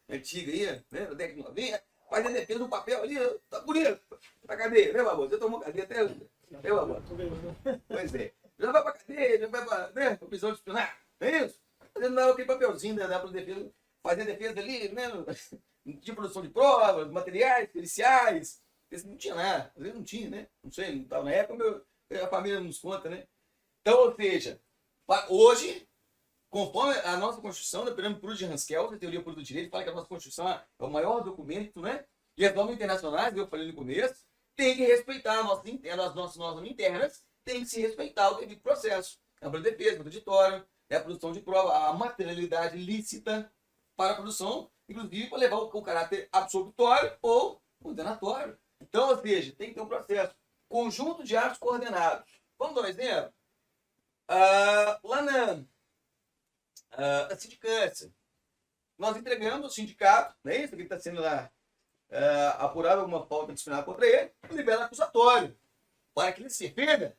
Antiga aí, né? Na década de 90, fazendo defesa no papel ali, tá bonito. Pra cadeia, né, Barbosa? Você tomou cadeia até, né, Barbosa? Pois é. Já vai pra cadeia, já vai pra, né? Pra prisão disciplinar, não é isso? Fazendo aquele papelzinho, né? Pra defesa, fazendo defesa ali, né? De produção de provas, materiais, periciais. Não tinha nada, às vezes não tinha, né? Não sei, não estava na época, a família não nos conta, né? Então, ou seja, hoje, conforme a nossa Constituição, dependendo do Prúdio de Haskell, a teoria pura do direito, fala que a nossa Constituição é o maior documento, né? E as normas internacionais, que eu falei no começo, tem que respeitar as nossas normas internas, tem que se respeitar o devido processo. A ampla defesa, contraditório, a produção de prova, a materialidade lícita para a produção, inclusive para levar o caráter absolutório ou condenatório. Então, ou seja, tem que ter um processo. Conjunto de atos coordenados. Vamos dar um exemplo? Lá a sindicância. Nós entregamos ao sindicato, não é isso? Que está sendo lá apurado alguma falta disciplinar contra ele, libera acusatório, para que ele se defenda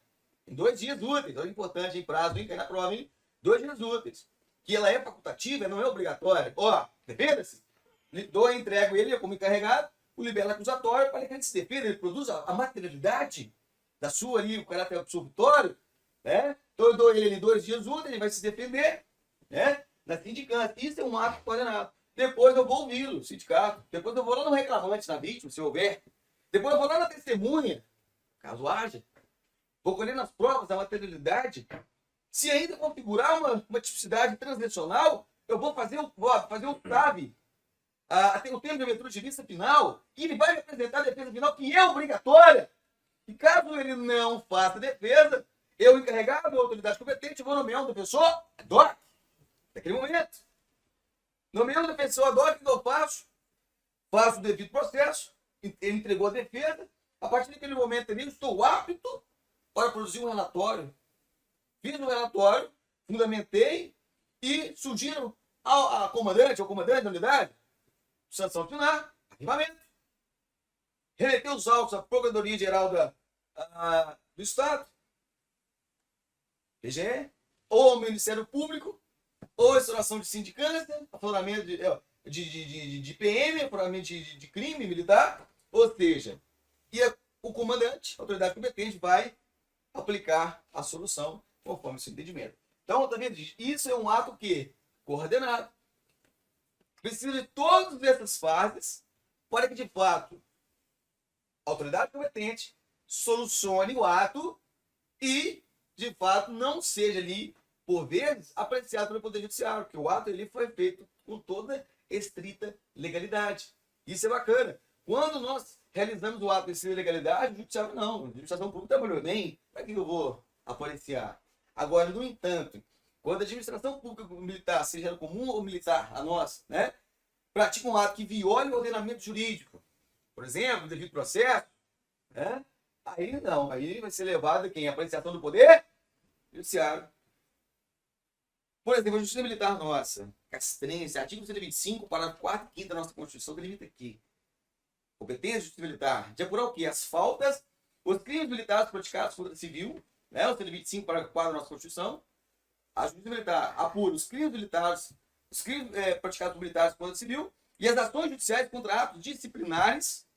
em 2 dias úteis. Então é importante em prazo, em cair na prova, em 2 dias úteis. Que ela é facultativa, não é obrigatória. Ó, defenda-se. Entrego ele como encarregado, o libera acusatório para que ele se defenda, ele produza a materialidade da sua ali, o caráter absolutório, né? Então eu dou ele em 2 dias úteis, ele vai se defender, né? Na sindicância. Isso é um ato coordenado. Depois eu vou ouvi-lo, sindicato. Depois eu vou lá no reclamante, na vítima, se houver. Depois eu vou lá na testemunha, caso haja. Vou colher nas provas da materialidade. Se ainda configurar uma tipicidade transnacional, eu vou fazer o TAV, o termo de abertura de vista final, e ele vai me apresentar a defesa final, que é obrigatória. E caso ele não faça defesa, eu, encarregado da autoridade competente, vou nomear um defensor DOC. Naquele momento. Nomeando o defensor DOC, o que eu faço? Faço o devido processo, ele entregou a defesa, a partir daquele momento ali, eu estou apto para produzir um relatório. Fiz um relatório, fundamentei e sugiro ao comandante da unidade, sanção disciplinar, arquivamento. Remeter os autos à Procuradoria-Geral do Estado, PGE, ou ao Ministério Público, ou restauração de sindicância, afloramento de PM, afloramento de crime militar, ou seja, o comandante, a autoridade competente, vai aplicar a solução conforme o seu entendimento. Então, tá vendo? Isso é um ato que coordenado. Precisa de todas essas fases para que, de fato, a autoridade competente solucione o ato e, de fato, não seja ali, por vezes, apreciado pelo Poder Judiciário, porque o ato ele foi feito com toda estrita legalidade. Isso é bacana. Quando nós realizamos o ato de estrita legalidade, o Judiciário não. A Administração Pública trabalhou bem, para que eu vou apreciar? Agora, no entanto, quando a Administração Pública Militar, seja ela comum ou militar, a nossa, né, pratica um ato que viole o ordenamento jurídico, por exemplo, devido processo, né, aí não, aí vai ser levado a quem? A apreciação do Poder Judiciário. Por exemplo, a Justiça Militar nossa, castrense, artigo 125, parágrafo 4º e 5º da nossa Constituição, que limita aqui. Competência da Justiça Militar, de apurar o quê? As faltas, os crimes militares praticados contra civil, né, o 125, parágrafo 4 da nossa Constituição. A Justiça Militar apura os crimes militares, os crimes praticados por militares contra civil e as ações judiciais contra atos disciplinares.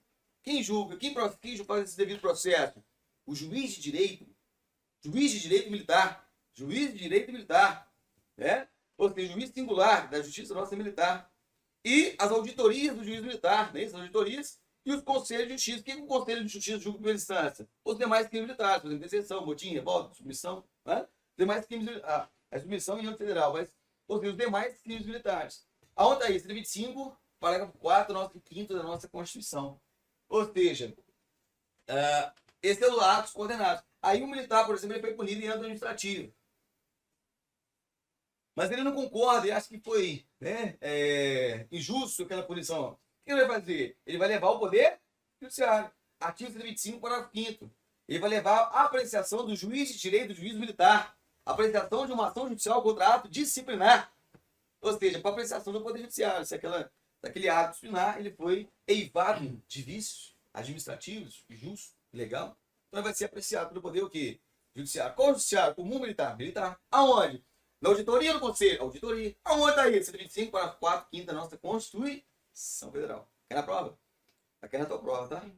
Quem julga, quem faz esse devido processo? O juiz de direito militar, né? Ou seja, juiz singular da Justiça Nossa Militar. E as auditorias do juiz militar, né? As auditorias e os conselhos de justiça. O que é o Conselho de Justiça julga em primeira instância? Os demais crimes militares, por exemplo, deserção, motim, revolta, submissão, né? Os demais crimes militares. A submissão em âmbito federal, mas ou seja, os demais crimes militares. Aonde está isso? 125, parágrafo 4 e 5º da nossa Constituição. Ou seja, esses são os atos coordenados. Aí o militar, por exemplo, ele foi punido em âmbito administrativo. Mas ele não concorda e acha que foi, né, injusto aquela punição. O que ele vai fazer? Ele vai levar o Poder Judiciário. Artigo 125, parágrafo 5º. Ele vai levar a apreciação do juiz de direito do juiz militar. A apreciação de uma ação judicial contra ato disciplinar. Ou seja, para apreciação do Poder Judiciário. Se aquele ato disciplinar ele foi eivado de vícios administrativos, justo, legal, então vai ser apreciado pelo Poder o quê? Judiciário. Qual judiciário? Comum militar? Militar. Aonde? Na auditoria ou no conselho? Auditoria. Aonde está isso? 125, parágrafo 4, 5º da nossa Constituição Federal. Quer na prova? Vai cair na tua prova, tá?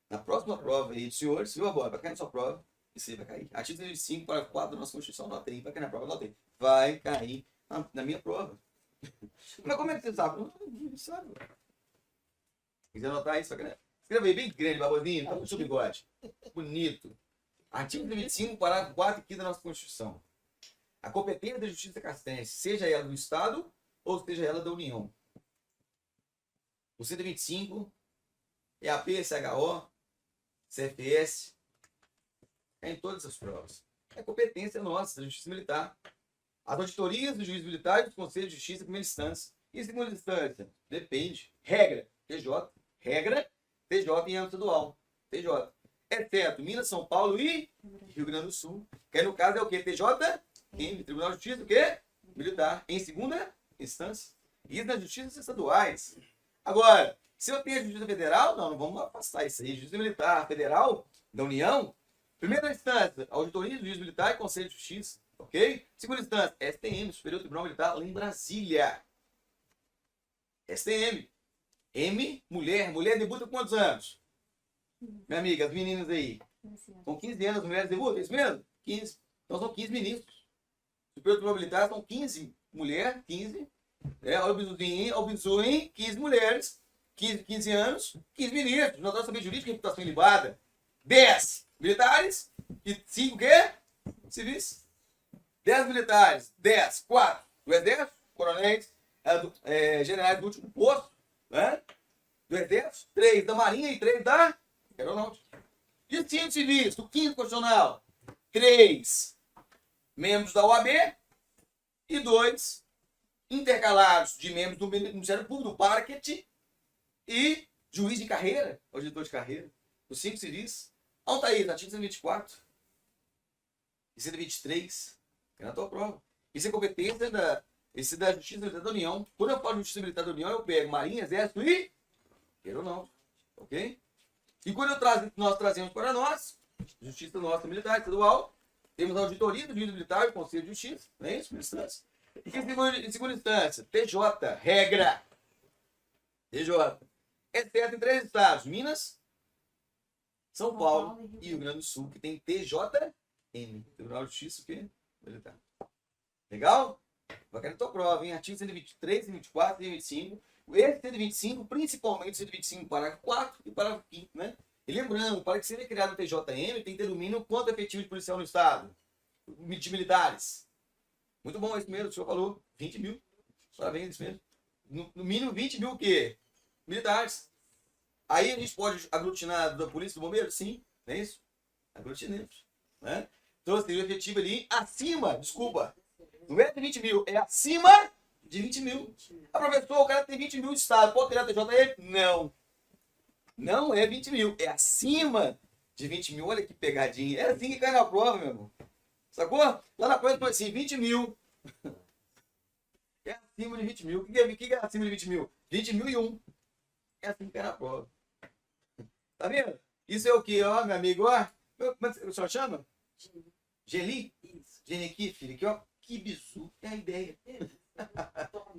Na próxima prova aí, senhores, viu agora? Vai cair na sua prova. Isso aí vai cair. Artigo 125, parágrafo 4 da nossa Constituição, anotei. Vai cair na prova, anotei. Vai cair na minha prova. Mas como é que você sabe? Não sabe. Se quiser anotar isso, vai cair. Escreve aí bem grande, babozinho. Tá com o seu bigode. Bonito. Artigo 125, parágrafo 4 aqui da nossa Constituição. A competência da Justiça castrense, seja ela do Estado ou seja ela da União. O 125 é a PSHO, CFS, é em todas as provas. É competência nossa, da Justiça Militar. As auditorias do juiz militar e dos conselhos de justiça em primeira instância. E em segunda instância? Depende. Regra, TJ. Regra, TJ em âmbito estadual. TJ. Exceto Minas, São Paulo e Rio Grande do Sul. Que aí, no caso é o quê? TJ? Tribunal de Justiça, o quê? militar em segunda instância. Isso nas justiças estaduais. Agora, se eu tenho a Justiça Federal, não vamos afastar isso aí. Justiça Militar Federal da União, primeira instância, Auditoria do Juiz Militar e Conselho de Justiça, ok? Segunda instância, STM, Superior Tribunal Militar, lá em Brasília. STM. M, mulher. Mulher debuta com quantos anos? Minha amiga, as meninas aí. Com 15 anos, as mulheres debutam, é isso mesmo? 15. Então são 15 ministros. Superior Tribunal Militar são 15 mulheres, 15. Olha o bizuinho, 15 mulheres, 15 anos, 15 ministros. Nós vamos saber jurídica e reputação ilibada. 10 militares e 5 quê? Civis. 10 militares, 10, 4 do Exército, coronéis, generais do último posto, né? Do Exército, 3 da Marinha e 3 da Aeronáutica. E 5 civis, do 5º Constitucional, 3 membros da OAB e 2 intercalados de membros do Ministério Público, do Parquet e juiz de carreira, auditor de carreira, os 5 civis. Onde está aí? Artigo 124 e 123, que é na tua prova. Isso é competência da Justiça Militar da União. Quando eu falo de Justiça Militar da União, eu pego Marinha, Exército e Aeronáutica, ok? E quando nós trazemos para nós, Justiça nossa Militar Estadual, temos a Auditoria do Juiz Militar e o Conselho de Justiça, não é isso? Instância. E em segunda instância, TJ, regra. TJ. Exceto em 3 estados, Minas, São Paulo e Rio Grande do Sul, que tem TJM, Tribunal de Justiça, o quê? Militar. Legal? Vai querer a tua prova, hein? Artigo 123, 124, 125. Esse 125, principalmente 125, parágrafo 4 e parágrafo 5º, né? E lembrando, para que seja criado o TJM, tem que ter no mínimo quanto efetivo de policial no Estado? De militares. Muito bom, esse mesmo, o senhor falou. 20 mil. Parabéns, isso mesmo. No mínimo 20 mil o quê? Militares. Aí a gente pode aglutinar da polícia, do bombeiro? Sim, não é isso? Aglutinamos, né? Então, seria o efetivo ali acima, desculpa, não é de 20 mil, é acima de 20 mil. A professor, o cara tem 20 mil de Estado, pode criar TJM? Não. Não é 20 mil, é acima de 20 mil. Olha que pegadinha. É assim que cai na prova, meu irmão. Sacou? Lá na prova foi assim, 20 mil. É acima de 20 mil. O que é acima de 20 mil? 20 mil e 1. É assim que cai na prova. Tá vendo? Isso é o que, ó, meu amigo, ó. Como o senhor chama? Geli? Isso. Geniqui, filho, aqui, ó. Que bizu. É a ideia.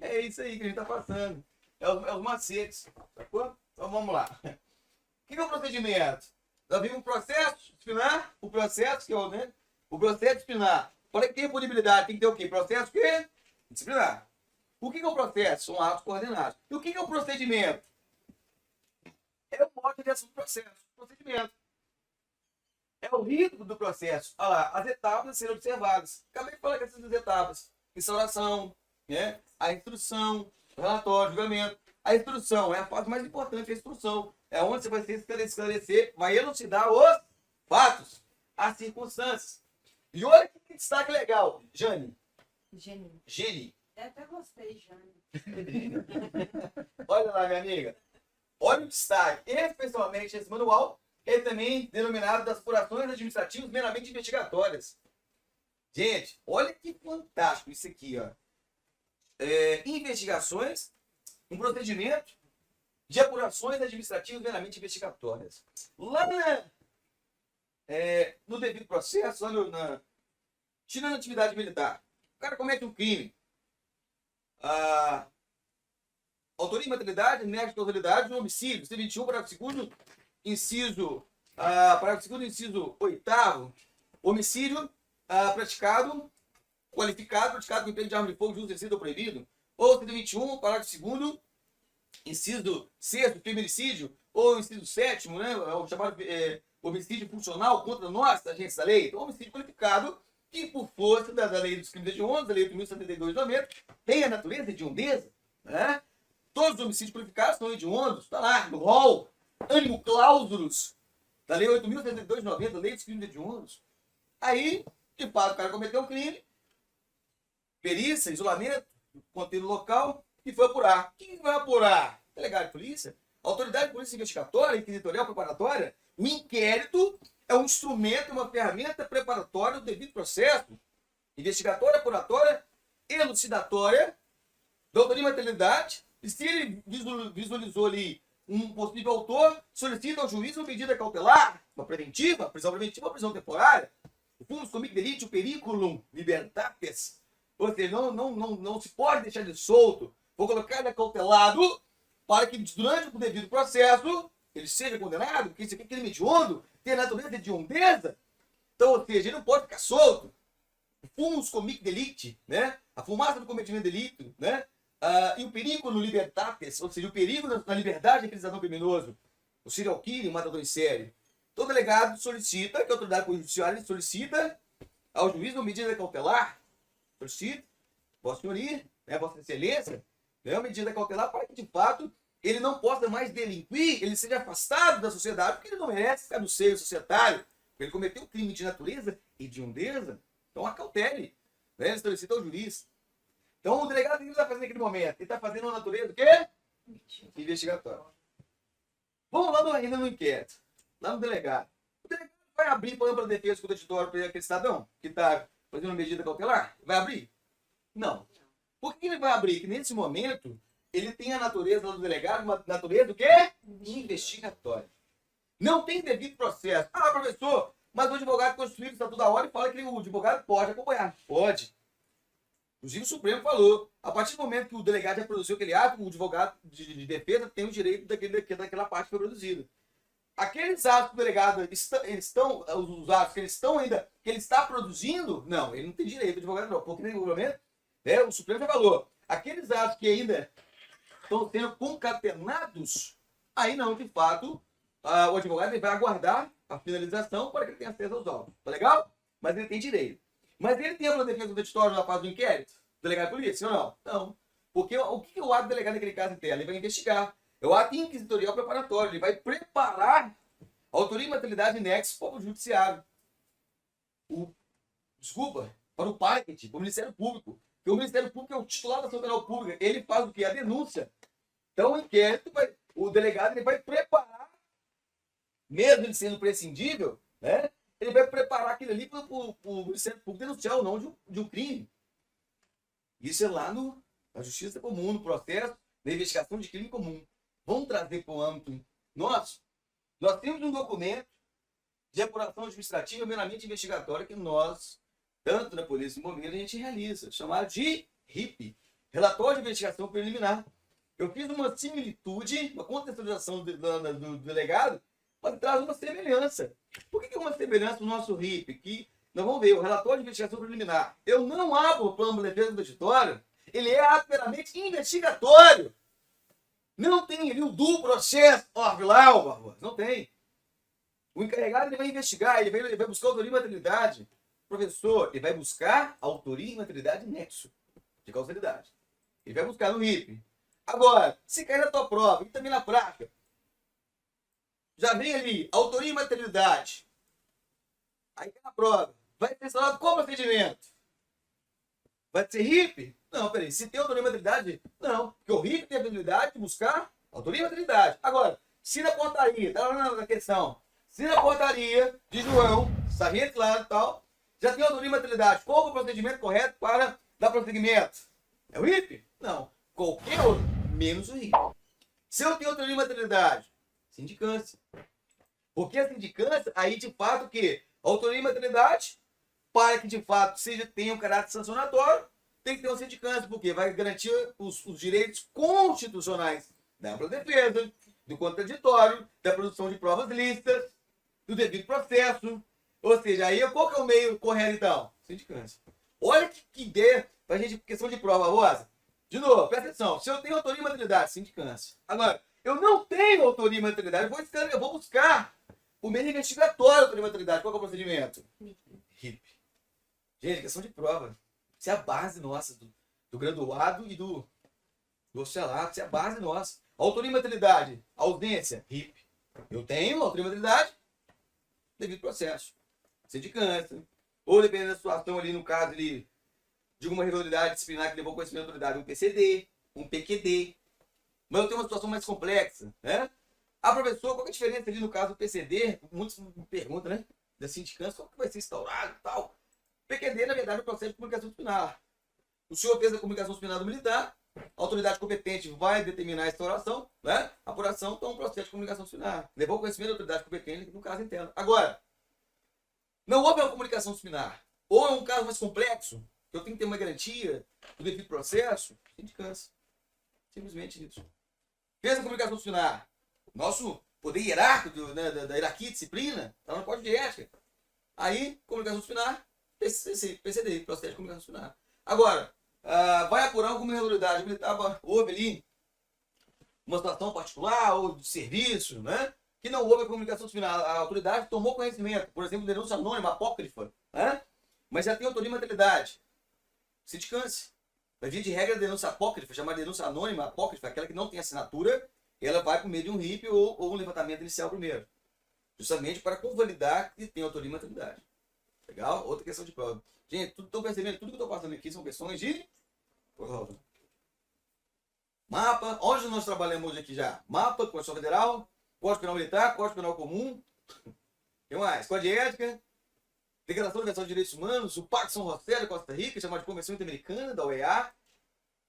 É isso aí que a gente tá passando. É os macetes. Sacou? Então vamos lá. O que é o procedimento? Nós vimos um processo disciplinar, o processo que é o, né? O processo disciplinar. Para que tenha punibilidade, tem que ter o quê? Processo que? Disciplinar. O que é o processo? São atos coordenados. E o que é o procedimento? É o modo de ação do processo. Procedimento. É o ritmo do processo. Olha lá, as etapas a serem observadas. Acabei de falar que essas etapas. Instauração, né? A instrução, o relatório, o julgamento. A instrução é a parte mais importante, a instrução. É onde você vai esclarecer, vai elucidar os fatos, as circunstâncias. E olha que destaque legal. Jane. Geni. Eu até gostei, Jane. Olha lá, minha amiga. Olha o destaque. Especialmente esse manual é também denominado das apurações administrativas meramente investigatórias. Gente, olha que fantástico isso aqui, ó. Investigações, um procedimento de apurações administrativas meramente investigatórias. Lá no devido processo, lá tirando a atividade militar, o cara comete um crime. Autoria e materialidade, nexo de causalidade, um homicídio. 121, parágrafo 2º, inciso, parágrafo 2º, inciso 8º, homicídio qualificado com emprego de arma de fogo, de uso exercido ou proibido. Ou 121, parágrafo 2º, inciso 6º, feminicídio, ou inciso 7º, né, o chamado homicídio funcional contra nós, agentes da lei. Então, homicídio qualificado que, por força da lei dos crimes hediondos, da lei de 1072 de 90, tem a natureza de hediondeza, né? Todos os homicídios qualificados são hediondos, está lá, no rol, ânimo clausulos, da lei 8.072 de 90, lei dos crimes hediondos. Aí, de fato, o cara cometeu um crime, perícia, isolamento, conteúdo local, e foi apurar. Quem vai apurar? Delegado de polícia? Autoridade de polícia investigatória, inquisitorial, preparatória? O inquérito é um instrumento, uma ferramenta preparatória do devido processo. Investigatória, apuratória, elucidatória da autoria e materialidade, e se ele visualizou ali um possível autor, solicita ao juiz uma medida cautelar, uma preventiva, uma prisão temporária, o fumus comic delite, o periculum libertatis, ou seja, não se pode deixar ele solto, vou colocar ele cautelado para que durante o devido processo ele seja condenado, porque isso aqui é crime hediondo, tem a natureza de hediondeza, então, ou seja, ele não pode ficar solto. O fumus comic delite, né? A fumaça do cometimento de delito, né? E o perigo no libertatis, ou seja, o perigo na liberdade daquele cidadão criminoso, o serial killer, o matador em série. Todo delegado solicita, que a autoridade judiciária solicita ao juiz uma medida cautelar, solicita, Vossa Senhoria, né, Vossa Excelência, né, uma medida cautelar para que, de fato, ele não possa mais delinquir, ele seja afastado da sociedade, porque ele não merece ficar no seio societário, porque ele cometeu um crime de natureza hediondeza, então acautele, né, ele solicita ao juiz. Então, o delegado, o que ele está fazendo naquele momento? Ele está fazendo uma natureza do quê? Investigatória. Vamos lá ainda no inquérito. Lá no delegado. O delegado vai abrir para a defesa contraditória para aquele cidadão que está fazendo uma medida cautelar? Vai abrir? Não. Por que ele vai abrir? Porque nesse momento, ele tem a natureza do delegado, uma natureza do quê? Investigatória. Não tem devido processo. Ah, professor, mas o advogado constituído está toda hora e fala que o advogado pode acompanhar. Pode. Inclusive o Supremo falou, a partir do momento que o delegado já produziu aquele ato, o advogado de defesa tem o direito daquela parte que foi produzida. Aqueles atos que o delegado os atos que ele está produzindo, não, ele não tem direito, o advogado não, porque nem momento, né, o Supremo já falou, aqueles atos que ainda estão sendo concatenados, aí não, de fato, o advogado vai aguardar a finalização para que ele tenha acesso aos autos, tá legal? Mas ele tem direito. Mas ele tem a defesa contraditória na fase do inquérito? O delegado de polícia ou não? Não. Porque o que é o ato do delegado naquele caso interno? Ele vai investigar. É o ato inquisitorial preparatório. Ele vai preparar a autoria e materialidade nexo para o judiciário. Para o parquet, para o Ministério Público. Porque o Ministério Público é o titular da ação penal pública. Ele faz o quê? A denúncia. Então o inquérito, o delegado ele vai preparar, mesmo ele sendo prescindível, né? Ele vai preparar aquilo ali para o Ministério Público denunciar ou não de um crime. Isso é lá na Justiça Comum, no processo da investigação de crime comum. Vamos trazer para o âmbito nosso. Nós temos um documento de apuração administrativa meramente investigatória que nós, tanto na Polícia como no Bombeiro, a gente realiza, chamado de RIP, Relatório de Investigação Preliminar. Eu fiz uma similitude, uma contextualização do delegado, mas traz uma semelhança. Por que é uma semelhança no nosso RIP? Que nós vamos ver, o relatório de investigação preliminar. Eu não abro o plano de defesa investigatório, ele é ato meramente investigatório. Não tem ali o duplo processo orbital, Barbosa. Não tem. O encarregado ele vai investigar, ele vai buscar autoria e materialidade. Professor, ele vai buscar autoria e materialidade nexo de causalidade. Ele vai buscar no RIP. Agora, se cair na tua prova e também na prática, já vem ali, autoria e materialidade. Aí cai na prova. Vai ser instalado qual procedimento? Vai ser RIP? Não, peraí. Se tem autoria e materialidade, não. Porque o RIP tem a habilidade de buscar autoria e materialidade. Agora, se na portaria, tá lá na questão, se na portaria de João, sargento lá e tal, já tem autoria e materialidade, qual é o procedimento correto para dar prosseguimento? É o RIP? Não. Qualquer outro, menos o RIP. Se eu tenho autoria e materialidade, sindicância. Porque a sindicância, aí de fato o quê? Autoria e materialidade, para que de fato tenha um caráter sancionatório, tem que ter uma sindicância, porque vai garantir os direitos constitucionais da ampla defesa, do contraditório, da produção de provas lícitas, do devido processo. Ou seja, aí qual que é o meio correto então? Sindicância. Olha que ideia pra gente, questão de prova, Rosa. De novo, presta atenção. Se eu tenho autoria e materialidade, sindicância. Agora, eu não tenho autoria e materialidade, eu vou buscar o meio investigatório autoria e materialidade. Qual que é o procedimento? RIP. Gente, questão de prova. Isso é a base nossa do graduado e do oficialato. Isso é a base nossa. Autoria e materialidade. Ausência. RIP. Eu tenho autoria e materialidade. Devido processo. Sindicância. Ou dependendo da situação ali, no caso ali, de alguma irregularidade disciplinar que levou conhecimento da autoridade, um PCD, um PQD. Mas eu tenho uma situação mais complexa, né? Ah, professor, qual é a diferença ali no caso do PCD? Muitos me perguntam, né? Da sindicância, qual que vai ser instaurado e tal. PQD, na verdade, é o processo de comunicação disciplinar. o senhor fez a comunicação disciplinar do militar, a autoridade competente vai determinar a instauração, né? A apuração, então, um processo de comunicação disciplinar. Levou ao conhecimento da autoridade competente no caso interno. Agora, não houve uma comunicação disciplinar, ou é um caso mais complexo, eu tenho que ter uma garantia do devido processo, sindicância. Simplesmente isso. Fez a comunicação disciplinar, nosso poder hierárquico da hierarquia e disciplina, está no código de ética. Aí, comunicação disciplinar, PCD, processo de comunicação disciplinar. Agora, vai apurar alguma irregularidade militar, houve ali uma situação particular ou de serviço, né? Que não houve a comunicação disciplinar. A autoridade tomou conhecimento, por exemplo, denúncia anônima, apócrifa, né? Mas já tem autoria e materialidade. Sindicância. Vai via de regra, a denúncia apócrifa, chamada denúncia anônima, apócrifa, aquela que não tem assinatura, ela vai por meio de um RIP ou um levantamento inicial primeiro. Justamente para convalidar que tem autoria e materialidade. Legal? Outra questão de prova. Gente, estão percebendo? Tudo que eu estou passando aqui são questões de prova. Mapa. Onde nós trabalhamos hoje aqui já? Mapa, Constituição Federal, Código Penal Militar, Código Penal Comum. O que mais? Código de Ética, Declaração Universal de Direitos Humanos, o Pacto São José da Costa Rica, chamado de Convenção Interamericana, da OEA,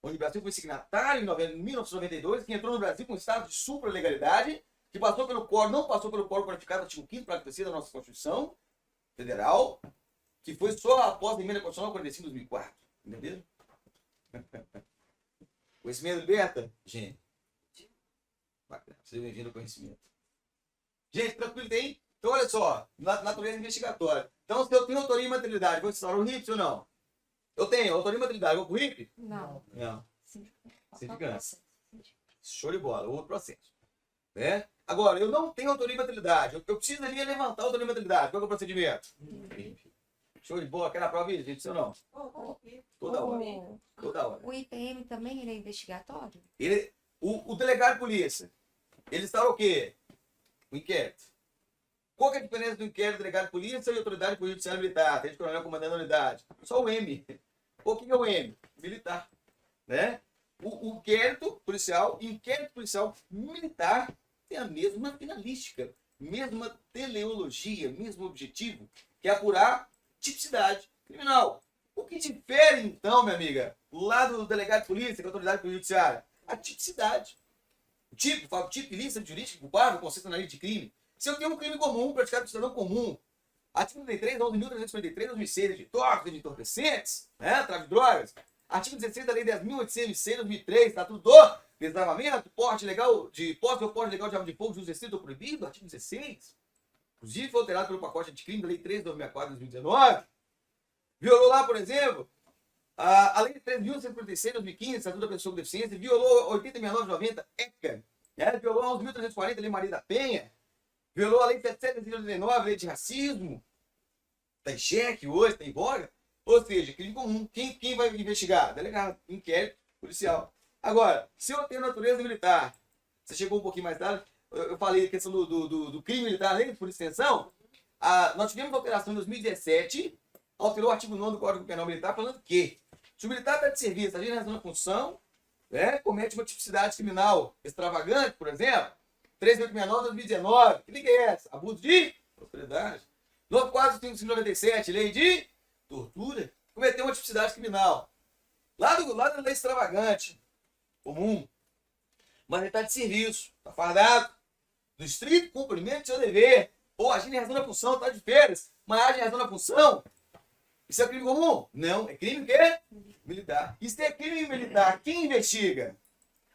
onde o Brasil foi signatário em 1992, que entrou no Brasil com estado de supralegalidade, que passou pelo Código, não passou pelo Código Qualificado, artigo 5º, parágrafo 3º da nossa Constituição Federal, que foi só após a emenda constitucional 45 de 2004. Entenderam? Conhecimento liberta? Gente. Bacana. Seja bem-vindo ao conhecimento. Gente, tranquilo, tem? Então, olha só. Natureza investigatória. Então, se eu tenho autoria e materialidade, vou instaurar o RIP ou não? Eu tenho autoria e materialidade, vou pro RIP? Não. Não. Sindicância. Show de bola. Outro processo. Né? Agora, eu não tenho autoria e materialidade. Eu preciso ali levantar a autoria e materialidade. Qual é o procedimento? Show de bola. Quer na prova, gente? Sim ou não? Toda hora. Toda hora. O IPM também ele é investigatório? O delegado de polícia, ele instaura o quê? O inquérito. Qual que é a diferença do inquérito, delegado de polícia e autoridade policial militar? Tem de coronel comandando a unidade. Só o M. O que é o M? Militar. Né? O inquérito policial militar tem a mesma finalística, mesma teleologia, mesmo objetivo, que é apurar tipicidade criminal. O que difere, então, minha amiga, do lado do delegado de polícia, da autoridade judiciária? A tipicidade. O tipo ilícito, jurídico, culpável, conceito na lei de crime. Se eu tenho um crime comum, praticado por cidadão comum, artigo 33, 11.353, 2006, de tortos e de entorpecentes, né, tráfico de drogas. Artigo 16 da Lei 10.806, 2003, Estatuto do Desarmamento, porte legal de posse ou porte legal de arma de fogo, uso restrito ou proibido, artigo 16. Inclusive foi alterado pelo pacote anticrime da Lei 13.264, 2019. Violou lá, por exemplo, a Lei 13.156, 2015, Estatuto da Pessoa com Deficiência, violou 80.990, ECA, né? Violou a 11.340, Lei Maria da Penha, violou a Lei 7.789, Lei de Racismo, está em xeque hoje, está em voga. Ou seja, crime comum. Quem vai investigar? Delegado, inquérito, policial. Agora, se eu tenho natureza militar, você chegou um pouquinho mais tarde, eu falei a questão do crime militar, lei por extensão, nós tivemos uma operação em 2017, alterou o artigo 9 do Código Penal Militar, falando que se o militar está de serviço, agindo em razão da função, né, comete uma tipicidade criminal extravagante, por exemplo, 3.869 de 2019, que lei é essa? Abuso de autoridade. 9.497, lei de tortura, cometeu uma tipicidade criminal. Lá da lei extravagante, comum. Mas ele está de serviço, está fardado, do estrito cumprimento do seu dever, ou agindo em razão da função, está de férias, mas age em razão da função. Isso é crime comum? Não, é crime quê? Militar. Isso é crime militar. Quem investiga?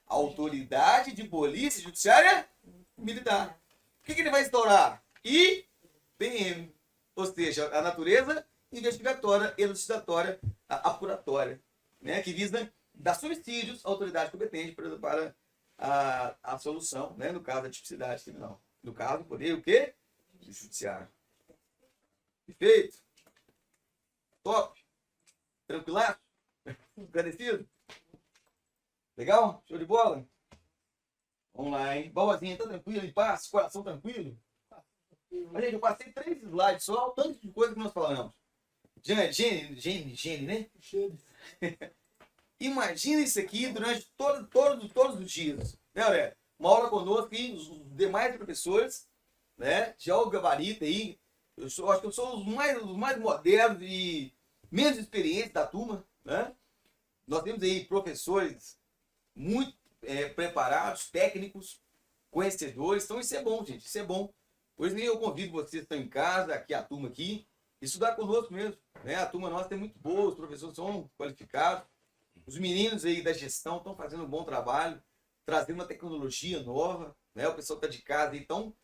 A autoridade de polícia judiciária militar. O que ele vai instaurar? IPM. Ou seja, a natureza investigatória, elucidatória, apuratória, né, que visa dar subsídios à autoridade competente para a solução, né, no caso da tipicidade criminal. No caso, o poder o quê? Judiciário. Perfeito? Top? Tranquilaço? Agradecido? Legal? Show de bola? Vamos lá, hein? Boazinha, tá tranquilo, em paz? Coração tranquilo? Mas, gente, eu passei 3 slides só, o tanto de coisa que nós falamos. Gene, né? Imagina isso aqui durante todos os dias. Né, Aurélia? Uma aula conosco e os demais professores, né? De alto gabarito aí. Acho que eu sou os mais modernos e menos experientes da turma, né? nós temos aí professores muito preparados, técnicos, conhecedores. Então isso é bom, gente. Isso é bom. Por isso eu convido vocês que estão em casa, aqui a turma aqui, estudar conosco mesmo. Né? A turma nossa é muito boa, os professores são qualificados. Os meninos aí da gestão estão fazendo um bom trabalho, trazendo uma tecnologia nova. Né? O pessoal está de casa, então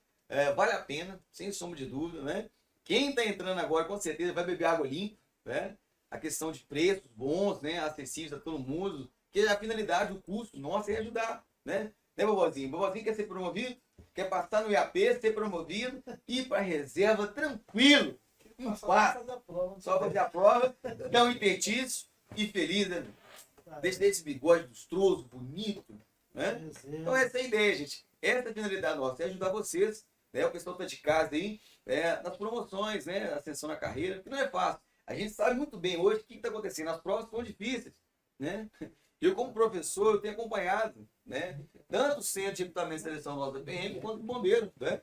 vale a pena, sem sombra de dúvida. Né? Quem está entrando agora, com certeza, vai beber água limpa. Né? A questão de preços bons, né? Acessíveis a todo mundo. Porque a finalidade do curso nosso é ajudar. Né, vovozinho? Vovozinho quer ser promovido, quer passar no IAP, ser promovido, ir para a reserva tranquilo. Só fazer a prova, dar um impetício e feliz, né? Deixa esse bigode lustroso, bonito. Né? Então essa é a ideia, gente. Essa é a finalidade nossa, é ajudar vocês. Né? O pessoal está de casa aí, nas promoções, né? Ascensão na carreira, que não é fácil. A gente sabe muito bem hoje o que está acontecendo. As provas são difíceis. Né? Eu, como professor, eu tenho acompanhado, né? Tanto o Centro de Equipamento e Seleção Nova da PM quanto o Bombeiro. Né?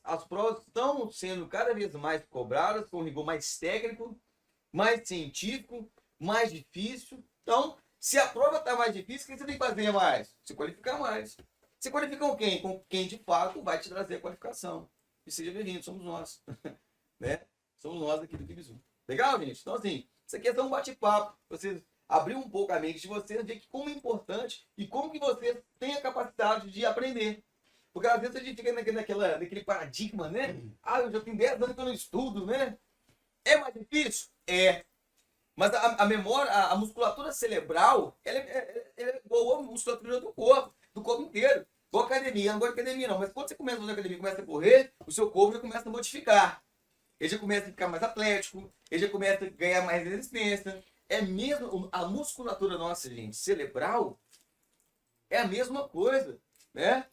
As provas estão sendo cada vez mais cobradas, com um rigor mais técnico, mais científico, mais difícil. Então, se a prova está mais difícil, o que você tem que fazer mais? Se qualificar mais. Se qualifica com quem? Com quem de fato vai te trazer a qualificação. E seja bem-vindo, somos nós. Né? Somos nós aqui do Kibizu. Legal, gente? Então, assim, isso aqui é só um bate-papo. Vocês abrir um pouco a mente de vocês, ver que como é importante e como que vocês têm a capacidade de aprender. Porque às vezes a gente fica naquele paradigma, né? Ah, eu já tenho 10 anos que eu não estudo, né? É mais difícil? É. Mas a memória, a musculatura cerebral, ela é igual a musculatura do corpo inteiro. Igual academia, eu não gosto de academia não, mas quando você começa a fazer academia, começa a correr, o seu corpo já começa a modificar. Ele já começa a ficar mais atlético, ele já começa a ganhar mais resistência. É mesmo, a musculatura nossa, gente, cerebral, é a mesma coisa, né?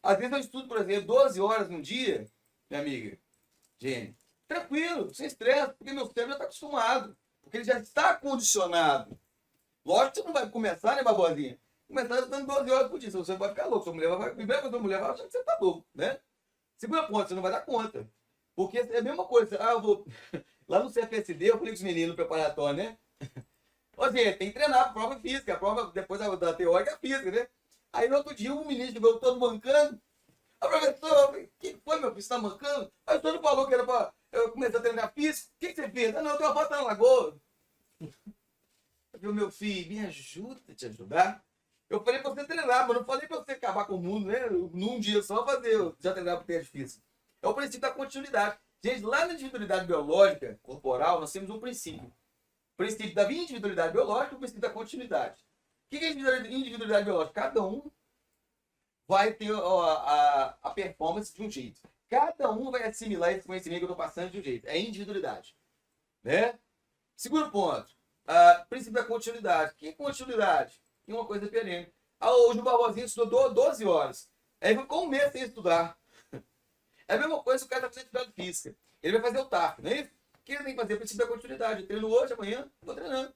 Às vezes eu estudo, por exemplo, 12 horas num dia, minha amiga, Jenny, tranquilo, sem estresse, porque meu cérebro já está acostumado, porque ele já está condicionado. Lógico que você não vai começar, né, babosinha? Começar dando 12 horas por dia, você vai ficar louco, sua mulher vai achar que você tá louco, né? Segunda ponta, você não vai dar conta. Porque é a mesma coisa, eu vou... Lá no CFSD, eu falei com os meninos no preparatório, né? Ô, gente, tem que treinar a prova física, a prova depois da teórica é física, né? Aí no outro dia o ministro veio todo mancando. A professora, o que foi, meu filho? Você tá mancando? Aí o senhor falou que era pra eu começar a treinar física. O que você fez? Ah, não, eu tenho uma foto na lagoa. Eu falei, meu filho, me ajuda a te ajudar. Eu falei pra você treinar, mas não falei pra você acabar com o mundo, né? Num dia só fazer, já treinar pro teste físico. É o princípio da continuidade. Gente, lá na individualidade biológica, corporal, nós temos um princípio. O princípio da individualidade biológica e o princípio da continuidade. O que é individualidade biológica? Cada um vai ter a performance de um jeito. Cada um vai assimilar esse conhecimento que eu estou passando de um jeito. É individualidade. Né? Segundo ponto. Princípio da continuidade. O que é continuidade? É uma coisa perene. Hoje o Barbosinho estudou 12 horas. Aí ficou um mês sem estudar. É a mesma coisa que o cara está fazendo atividade física. Ele vai fazer o TAF, não é isso? O que ele tem que fazer? Princípio da continuidade. Eu treino hoje, amanhã, estou treinando.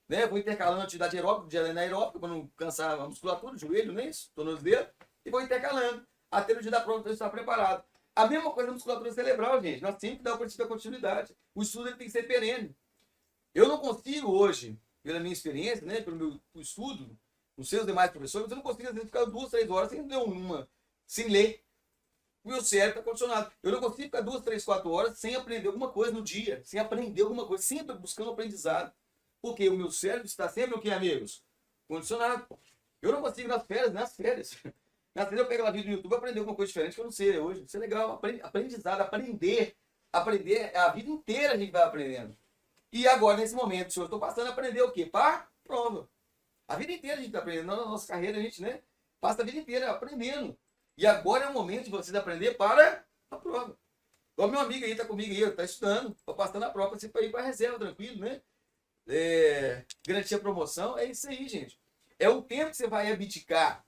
Né? Vou intercalando atividade aeróbica, de anaeróbica, para não cansar a musculatura, o joelho, não é isso? Tornozeleiro. E vou intercalando. Até no dia da prova, eu estar preparado. A mesma coisa na musculatura cerebral, gente. Nós temos que dar o princípio da continuidade. O estudo ele tem que ser perene. Eu não consigo hoje, pela minha experiência, né, pelo meu estudo, nos seus demais professores, eu não consigo, às vezes, ficar 2, 3 horas sem ler. O meu cérebro está condicionado. Eu não consigo ficar 2, 3, 4 horas sem aprender alguma coisa no dia, sem aprender alguma coisa, sempre buscando aprendizado. Porque o meu cérebro está sempre o que, amigos? Condicionado. Eu não consigo nas férias. Nas férias eu pego lá vídeo no YouTube e aprender alguma coisa diferente que eu não sei hoje. Isso é legal. Aprendizado, aprender. Aprender, a vida inteira a gente vai aprendendo. E agora, nesse momento, senhor, eu estou passando a aprender o quê? Para prova. A vida inteira a gente está aprendendo. Na nossa carreira, a gente, né, passa a vida inteira aprendendo. E agora é o momento de vocês aprender para a prova. Igual meu amigo aí está comigo aí, está estudando, está passando a prova para ir para a reserva, tranquilo, né? Garantir a promoção, é isso aí, gente. É o tempo que você vai abdicar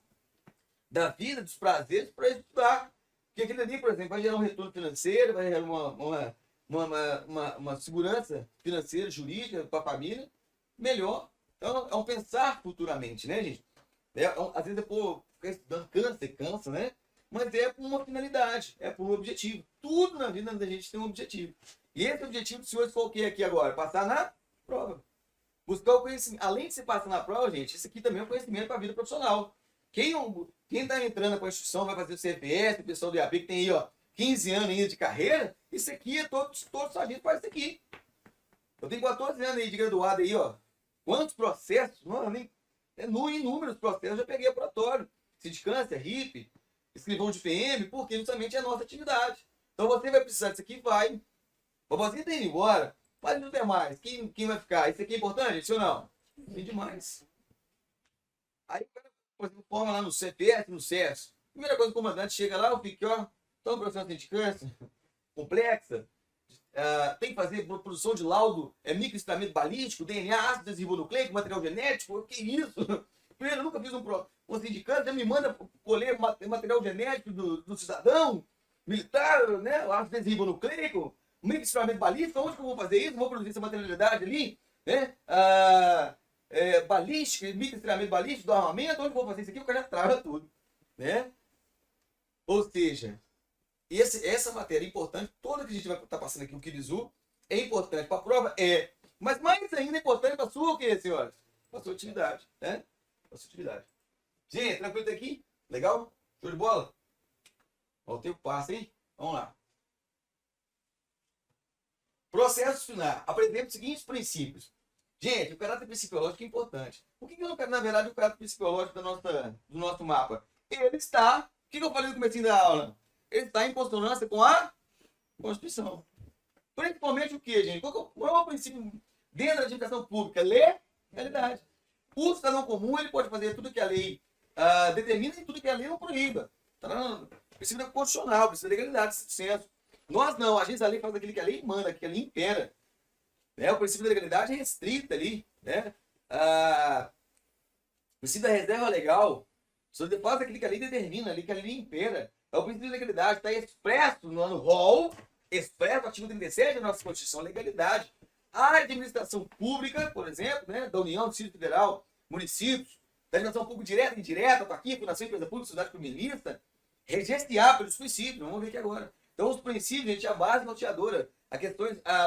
da vida, dos prazeres, para estudar. Porque aquilo ali, por exemplo, vai gerar um retorno financeiro, vai gerar uma segurança financeira, jurídica para a família, melhor. Então, é um pensar futuramente, né, gente? Às vezes, ficar estudando cansa, né? Mas é por uma finalidade, é por um objetivo. Tudo na vida da gente tem um objetivo. E esse objetivo do senhor foi o que aqui agora? Passar na prova. Buscar o conhecimento. Além de você passar na prova, gente, isso aqui também é um conhecimento para a vida profissional. Quem está entrando na Constituição vai fazer o CPS, o pessoal do IAB que tem aí, ó, 15 anos ainda de carreira, isso aqui é todos a gente faz isso aqui. Eu tenho 14 anos aí de graduado aí, ó. Quantos processos? Mano, inúmeros processos eu já peguei operatório. Sindicância, RIP, escrivão de PM, porque justamente é a nossa atividade. Então você vai precisar disso aqui, vai. Mas você tem ido embora, mas não tem mais. Quem vai ficar? Isso aqui é importante, sim ou não? Tem demais. Aí o cara, por exemplo, forma lá no CPS, no CES. Primeira coisa, o comandante chega lá, eu fico, ó, então processo de sindicância complexa. Tem que fazer produção de laudo, microestramento balístico, DNA, ácido desenribonucleico, material genético, que isso? Primeiro, eu nunca fiz um sindicância, já me manda colher material genético do cidadão, militar, né? Ácido desenribonucleico, microestramento balístico, onde que eu vou fazer isso? Vou produzir essa materialidade ali, né? Balística, microestramento balístico do armamento, onde que eu vou fazer isso aqui? O cara já trava tudo, né? Ou seja, essa matéria é importante, toda que a gente vai estar passando aqui, o Kirizu, é importante para a prova, mas mais ainda é importante para a sua, o quê, senhoras? Para a sua atividade, né? Para a sua atividade. Gente, tranquilo até aqui? Legal? Show de bola? Ó, o tempo passa, hein? Vamos lá. Processo disciplinar. Apresenta os seguintes princípios. Gente, o caráter psicológico é importante. O que é, na verdade, o caráter psicológico do nosso mapa? Ele está... O que eu falei no começo da aula? Ele está em consonância com a Constituição. Principalmente o que, gente? Qual é o princípio dentro da administração pública? Legalidade. O cidadão comum ele pode fazer tudo que a lei determina e tudo que a lei não proíba. Está no princípio constitucional, princípio da legalidade, senso. Nós não, a gente a lei faz aquilo que a lei manda, que a lei impera. Né? O princípio da legalidade é restrito ali. Né? O princípio da reserva legal, você faz aquilo que a lei determina, ali que a lei impera. É o princípio da legalidade, está expresso no rol, expresso no artigo 37 da nossa Constituição, legalidade. A administração pública, por exemplo, né, da União, do Distrito Federal, municípios, da administração pública direta e indireta, estou aqui, Fundação Empresa Pública, Sociedade Comunista, regenciar pelos princípios, vamos ver aqui agora. Então, os princípios, gente, é a base norteadora,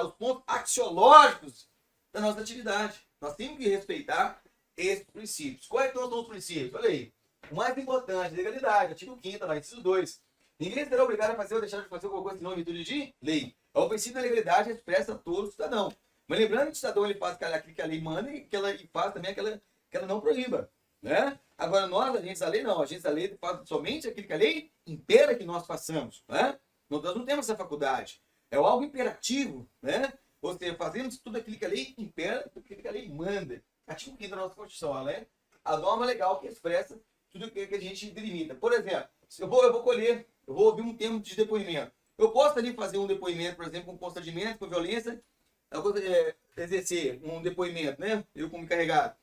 os pontos axiológicos da nossa atividade. Nós temos que respeitar esses princípios. Quais são os princípios? Olha aí. O mais importante, legalidade, artigo 5º, lá, inciso 2. Ninguém será obrigado a fazer ou deixar de fazer alguma coisa senão em virtude de lei. É o princípio da legalidade que expressa todo o cidadão. Mas lembrando que o cidadão ele faz aquilo que a lei manda e que ela faz também aquela que ela não proíba. Né? Agora, nós, agentes da lei, não. Agentes da lei faz somente aquilo que a lei impera que nós façamos. Né? Nós não temos essa faculdade. É algo imperativo. Né? Ou seja, fazemos tudo aquilo que a lei impera, tudo aquilo que a lei manda. Artigo 5º da nossa Constituição. Né? A norma legal que expressa tudo que a gente delimita. Por exemplo, se eu vou colher, eu vou ouvir um termo de depoimento. Eu posso ali fazer um depoimento, por exemplo, com constrangimento, com violência, exercer um depoimento, né? Eu como encarregado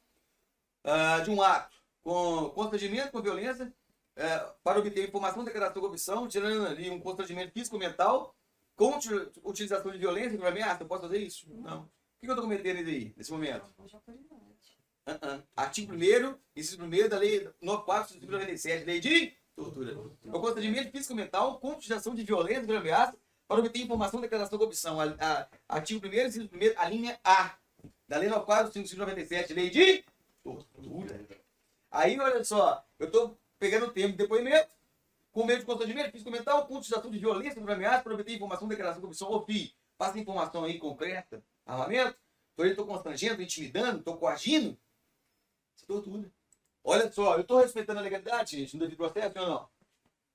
de um ato com constrangimento, com violência, para obter informação, declaração ou opção, tirando ali um constrangimento físico-mental, com utilização de violência e ameaça. Eu posso fazer isso? Não. O que eu estou cometendo aí, nesse momento? Artigo 1º, inciso 1º da Lei 94/97, Lei de Tortura. O constrangimento físico-mental com utilização de violência e ameaça para obter informação, declaração ou opção. Artigo 1º, inciso 1º, a linha A da Lei 94/97, Lei de Tortura. Aí, olha só, eu estou pegando o termo de depoimento, com meio de constrangimento físico-mental com utilização de violência e ameaça para obter informação, declaração ou opção. Ô, filho, passa informação aí concreta, armamento, estou constrangendo, estou intimidando, estou coagindo. Tortura. Olha só, eu estou respeitando a legalidade, gente, no devido processo ou não?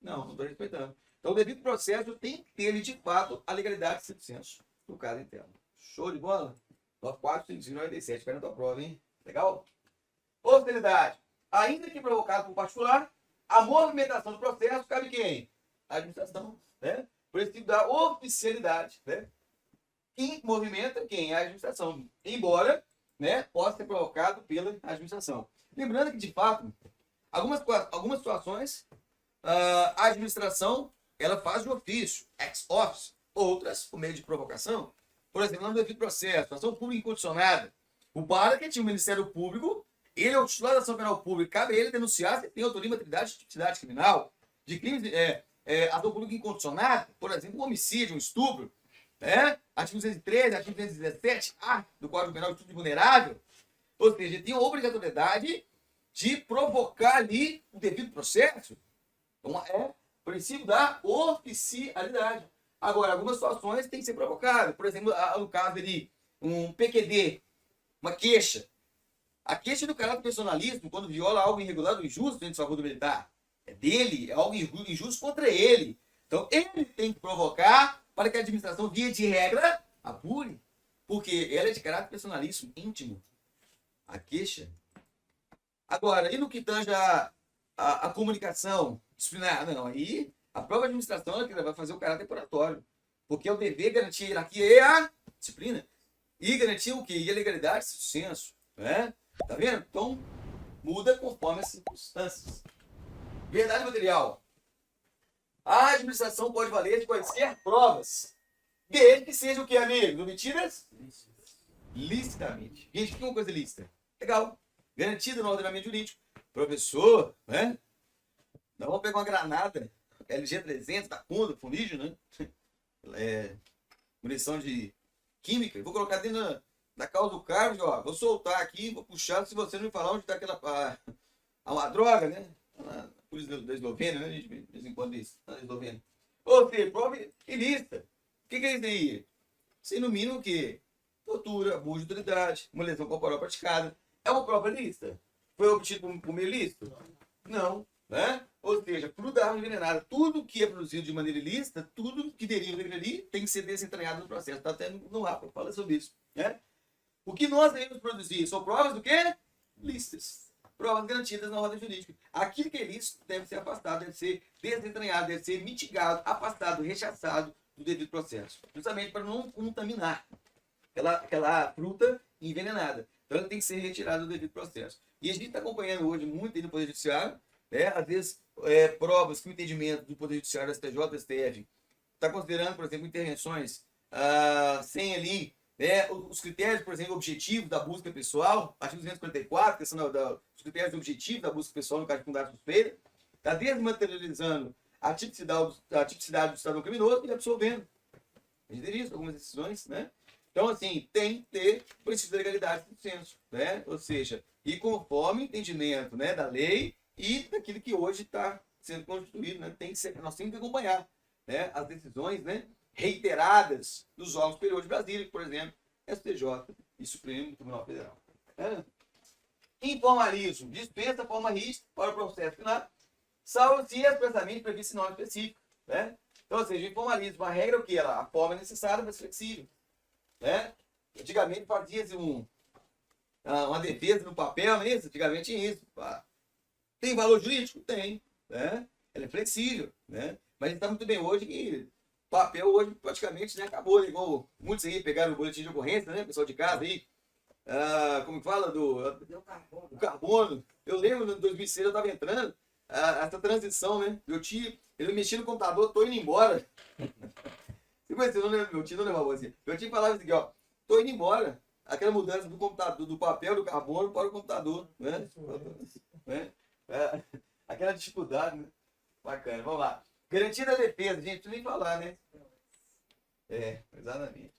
Não estou respeitando. Então, o devido processo tem que ter, de fato, a legalidade de 100% no caso interno. Show de bola? 94/597, espera na tua prova, hein? Legal? Hostilidade. Ainda que provocado por particular, a movimentação do processo cabe quem? A administração, né? Princípio da oficialidade, né? Quem movimenta quem? A administração. Embora, né, possa ser provocado pela administração. Lembrando que, de fato, algumas situações, a administração ela faz de ofício, ex officio, outras por meio de provocação. Por exemplo, no devido processo, ação pública incondicionada. O para que tinha o Ministério Público, ele é o titular da ação penal pública, cabe a ele denunciar se tem autoria em atividade criminal, de crimes, ação pública incondicionada, por exemplo, um homicídio, um estupro, artigo 213, artigo 217, do Código Penal de Estupro vulnerável, Ou seja, ele tem a obrigatoriedade de provocar ali o devido processo. Então, é o princípio da oficialidade. Agora, algumas situações têm que ser provocadas. Por exemplo, no caso ali, um PQD, uma queixa. A queixa do caráter personalismo, quando viola algo irregular ou injusto dentro do seu acordo militar, é dele, é algo injusto contra ele. Então, ele tem que provocar para que a administração, via de regra, apure. Porque ela é de caráter personalíssimo, íntimo. A queixa. Agora, e no que tange a comunicação disciplinar? Não, aí a própria administração é que vai fazer o caráter depuratório. Porque é o dever garantir a hierarquia e a disciplina. E garantir o quê? E a legalidade e o senso. Né? Tá vendo? Então, muda conforme as circunstâncias. Verdade material. A administração pode valer de quaisquer provas, desde que sejam o que, amigos? Obtidas? Licitamente. Gente, o que é uma coisa lícita? Legal. Garantida no ordenamento jurídico. Professor, né? Nós vamos pegar uma granada LG-300 da Condor, fumígeno, né? Munição de química. Vou colocar dentro da causa do carro, ó. Vou soltar aqui, vou puxar, se você não me falar onde está aquela... uma droga, né? A polícia da Eslovênia, né? A gente de vez em quando isso. Na Eslovênia. Ou seja, prova ilícita. O que é isso aí? Isso aí, no mínimo, o quê? Tortura, abuso de autoridade, uma lesão corporal praticada. É uma prova ilícita? Foi obtido por meio ilícito? Não. Né? Ou seja, fruto da arma envenenada. Tudo que é produzido de maneira ilícita, tudo que deriva daquele ali, tem que ser desentranhado no processo. Está até no RAPA, fala sobre isso. Né? O que nós devemos produzir são provas do quê? Lícitas. Provas garantidas na ordem jurídica. Aquilo que é ilícito deve ser afastado, deve ser desentranhado, deve ser mitigado, afastado, rechaçado do devido processo. Justamente para não contaminar aquela fruta envenenada. Então ela tem que ser retirada do devido processo. E a gente está acompanhando hoje muito aí no Poder Judiciário, né? Às vezes, provas que o entendimento do Poder Judiciário, STJ, STF, está considerando, por exemplo, intervenções sem ali, né, os critérios, por exemplo, objetivos da busca pessoal, artigo 244, questão dos critérios objetivos da busca pessoal no caso de fundada suspeita, está desmaterializando a tipicidade do Estado criminoso e absolvendo. A gente teria algumas decisões, né? Então, assim, tem que ter o princípio da legalidade do senso, né? Ou seja, e conforme o entendimento, né, da lei e daquilo que hoje está sendo constituído, né? Nós temos que acompanhar, né, as decisões, né, reiteradas dos órgãos superiores de Brasília, por exemplo, STJ e Supremo Tribunal Federal. Informalismo. Dispensa a forma rígida para o processo final, salvo se expressamente previsto em norma específica. Né? Então, ou seja, o informalismo, a regra é o que? A forma é necessária, mas flexível. Né? Antigamente fazia-se uma defesa no papel, não é isso? Antigamente tinha isso. Tem valor jurídico? Tem. Né? Ela é flexível. Né? Mas a gente está muito bem hoje que papel hoje praticamente, né, acabou, né? Igual muitos aí pegaram o boletim de ocorrência, né, pessoal de casa aí, como que fala, do carbono. Eu lembro, em 2006 eu estava entrando, essa transição, né, meu tio, ele mexia no computador, tô indo embora. Você conheceu, não lembro, meu tio não lembra assim. Meu tio falava assim, ó, tô indo embora. Aquela mudança do computador, do papel, do carbono para o computador, né? Aquela dificuldade, né? Bacana, vamos lá. Garantia da defesa, gente, não precisa nem falar, né? Exatamente.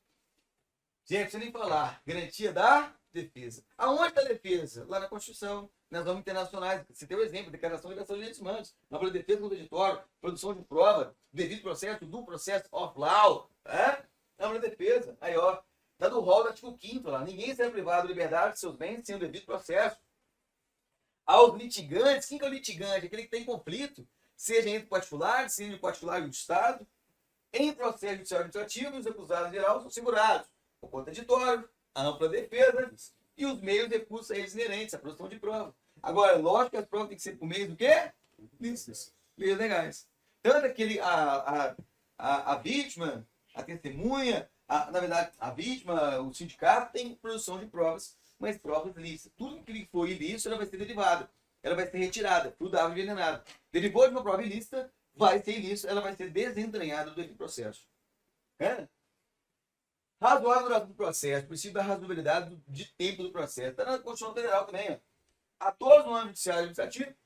Gente, não precisa nem falar. Garantia da defesa. Aonde está a defesa? Lá na Constituição, nas normas internacionais. Você tem o exemplo, Declaração de Ligação de Direitos Humanos, na defesa do editório, produção de prova, devido processo, do processo of law. Na defesa. Aí, ó, está no rol do artigo 5º lá. Ninguém será privado de liberdade de seus bens sem o devido processo. Aos litigantes, quem que é o litigante? Aquele que tem conflito. Seja entre particulares, seja entre particular e o Estado, em processo judicial administrativo, os acusados em geral são segurados o contraditório, a ampla defesa e os meios de recursos a eles inerentes, a produção de prova. Agora, lógico que as provas têm que ser por meio do quê? Lícitas, meios legais. Tanto aquele, a vítima, a testemunha, na verdade, a vítima, o sindicato tem produção de provas, mas provas lícitas. Tudo que for ilícito, ela vai ser derivada. Ela vai ser retirada, tudo água envenenada. Derivou de uma prova ilícita, vai ser ilícito, ela vai ser desentranhada do devido processo. Razoável duração do processo, princípio da razoabilidade de tempo do processo. Está na Constituição Federal também. Ó. Atores no âmbito judiciário e administrativo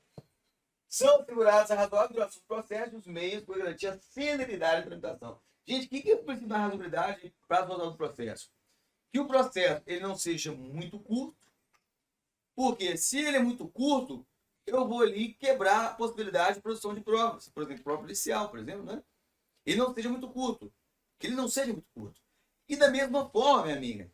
são assegurados a razoável duração do processo e os meios para garantir a celeridade da tramitação. Gente, o que é o princípio da razoabilidade para a razoável do processo? Que o processo ele não seja muito curto, Porque se ele é muito curto, eu vou ali quebrar a possibilidade de produção de provas. Por exemplo, prova policial, por exemplo, né? Ele não seja muito curto. Que ele não seja muito curto. E da mesma forma, minha amiga,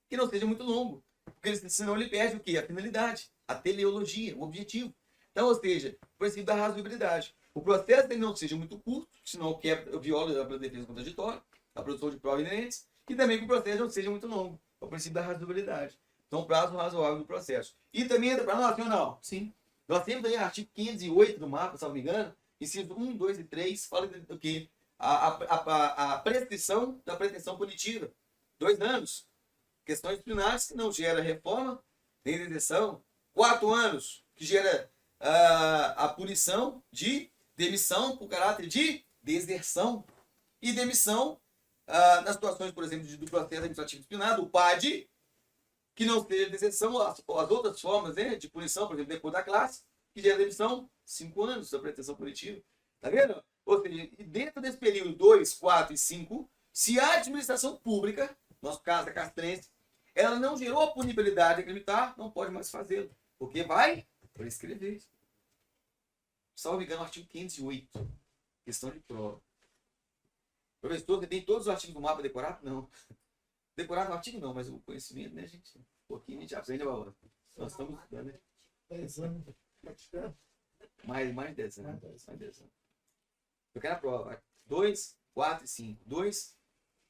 que não seja muito longo. Porque senão ele perde o quê? A finalidade, a teleologia, o objetivo. Então, ou seja, o princípio da razoabilidade. O processo ele não seja muito curto, senão viola a defesa contraditória, a produção de provas inerentes, e também que o processo não seja muito longo. É o princípio da razoabilidade. Então, prazo razoável do processo. E também entra para nós, sim ou não? Sim. Nós temos aí o artigo 508 do mapa, se não me engano, inciso 1, 2 e 3, fala do que? A prescrição da pretensão punitiva. 2 anos. Questões disciplinares que não gera reforma, nem detenção. 4 anos, que gera a punição de demissão por caráter de deserção. E demissão nas situações, por exemplo, do processo administrativo disciplinar, do PAD, que não seja deserção, as outras formas, né, de punição, por exemplo, depois da classe, que gera demissão, 5 anos da pretensão punitiva. Tá vendo? Ou seja, e dentro desse período 2, 4 e 5, se a administração pública, nosso caso a castrense, ela não gerou a punibilidade a militar, não pode mais fazê-lo. Porque vai prescrever. Salvo engano, o artigo 508. Questão de prova. Professor, você tem todos os artigos do mapa decorado? Não. Decorado no artigo não, mas o conhecimento, né, gente? Um pouquinho a gente aprende a valor. Nós estamos estudando, né? 10 anos. Mais 10 anos. Mais 10 anos. Eu quero a prova. 2, 4 e 5. 2,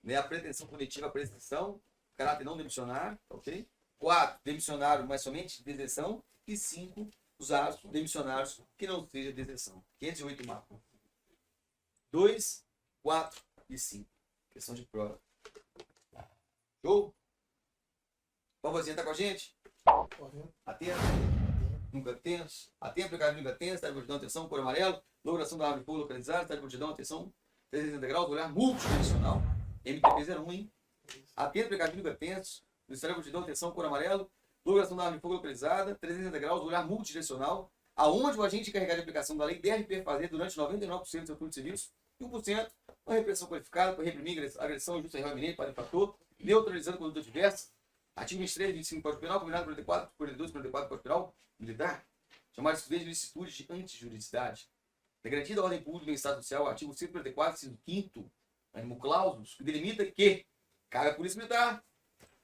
né, a pretensão punitiva, a prescrição, caráter não demissionário, ok? 4, demissionário, mas somente deserção. E 5, os atos demissionários que não seja deserção. 508 mapa. 2, 4 e 5. Questão de prova. Show? Qual vozinha tá com a gente? Correto. Atento. Nunca tenso. Atento, aplicado nunca tenso. Está de multidão, atenção, cor amarelo. Logração da árvore de fogo localizada. Está de multidão, atenção. 360 graus, olhar multidimensional. MTP 01, hein? Atento, aplicado nunca tenso. Está de multidão, atenção, cor amarelo. Logração da árvore de fogo localizada. 360 graus, olhar multidirecional. Aonde o agente encarregado de aplicação da lei deve perfazer durante 99% do seu turno de serviço. E 1% uma repressão qualificada para reprimir agressão injusta e real iminente para infrator, neutralizando conduta diversa. Artigo 23, 25 do Código Penal, combinado 44, 42, 44 do Código Penal Militar. Chamado de estudante de licitude de antijuridicidade. É garantida a ordem pública e bem-estar social, artigo 144, inciso 5º, animo clausus, que delimita que cabe à Polícia Militar,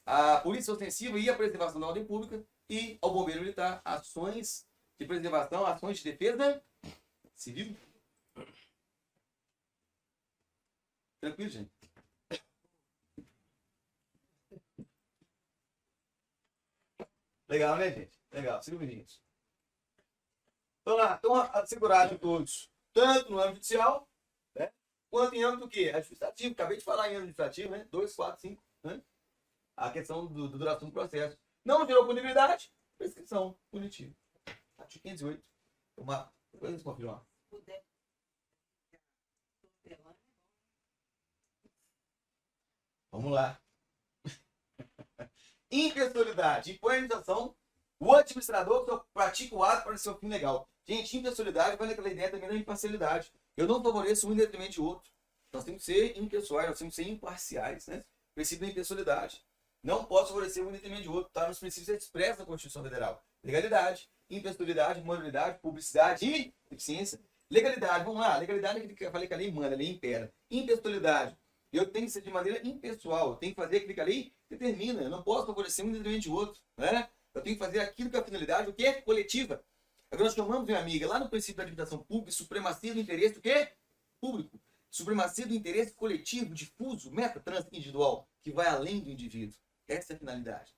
à Polícia Ostensiva e à preservação da ordem pública e ao Bombeiro Militar ações de preservação, ações de defesa civil. Tranquilo, gente? Legal, né, gente? Legal, 5 minutos. Então lá, estão assegurados todos, tanto no âmbito judicial, né, quanto em âmbito do quê? Administrativo. Acabei de falar em âmbito administrativo, né? 2, 4, 5, né? A questão do duração do processo. Não gerou punibilidade, prescrição punitiva. Artigo 508. Depois eles confirmam. Vamos lá. Impessoalidade. Impõe a administração. O administrador que pratica o ato para seu fim legal. Gente, impessoalidade vai naquela ideia também da imparcialidade. Eu não favoreço um em detrimento de outro. Nós temos que ser impessoais, nós temos que ser imparciais, né? Princípio da impessoalidade. Não posso favorecer um em detrimento de outro. Tá nos princípios expressos da Constituição Federal. Legalidade, impessoalidade, moralidade, publicidade e eficiência. Legalidade, vamos lá. Legalidade é aquilo que eu falei que a lei manda, a lei impera. Impessoalidade. Eu tenho que ser de maneira impessoal. Eu tenho que fazer aquilo que a lei determina. Eu não posso favorecer um em detrimento de outro, né? Eu tenho que fazer aquilo que é a finalidade, o que é coletiva. Agora nós chamamos, minha amiga, lá no princípio da administração pública, supremacia do interesse do quê? Público. Supremacia do interesse coletivo, difuso, meta, trans, individual, que vai além do indivíduo. Essa é a finalidade.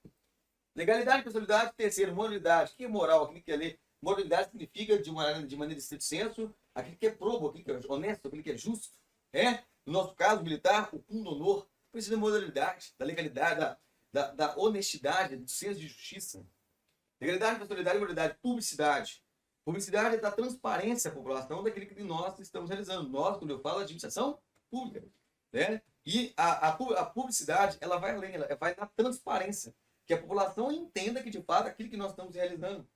Legalidade, pessoalidade. Terceiro, moralidade. O que é moral? Aquilo que é lei. Moralidade significa, de maneira de estrito senso, aquilo que é probo, aquilo que é honesto, aquilo que é justo. No nosso caso, militar, o pundonor. Precisa da moralidade, da legalidade, da honestidade, do senso de justiça. Legalidade, pessoalidade, moralidade, publicidade. Publicidade é da transparência à população daquilo que nós estamos realizando. Nós, quando eu falo de administração pública, né? E a publicidade, ela vai além, ela vai na transparência. Que a população entenda que, de fato, aquilo que nós estamos realizando.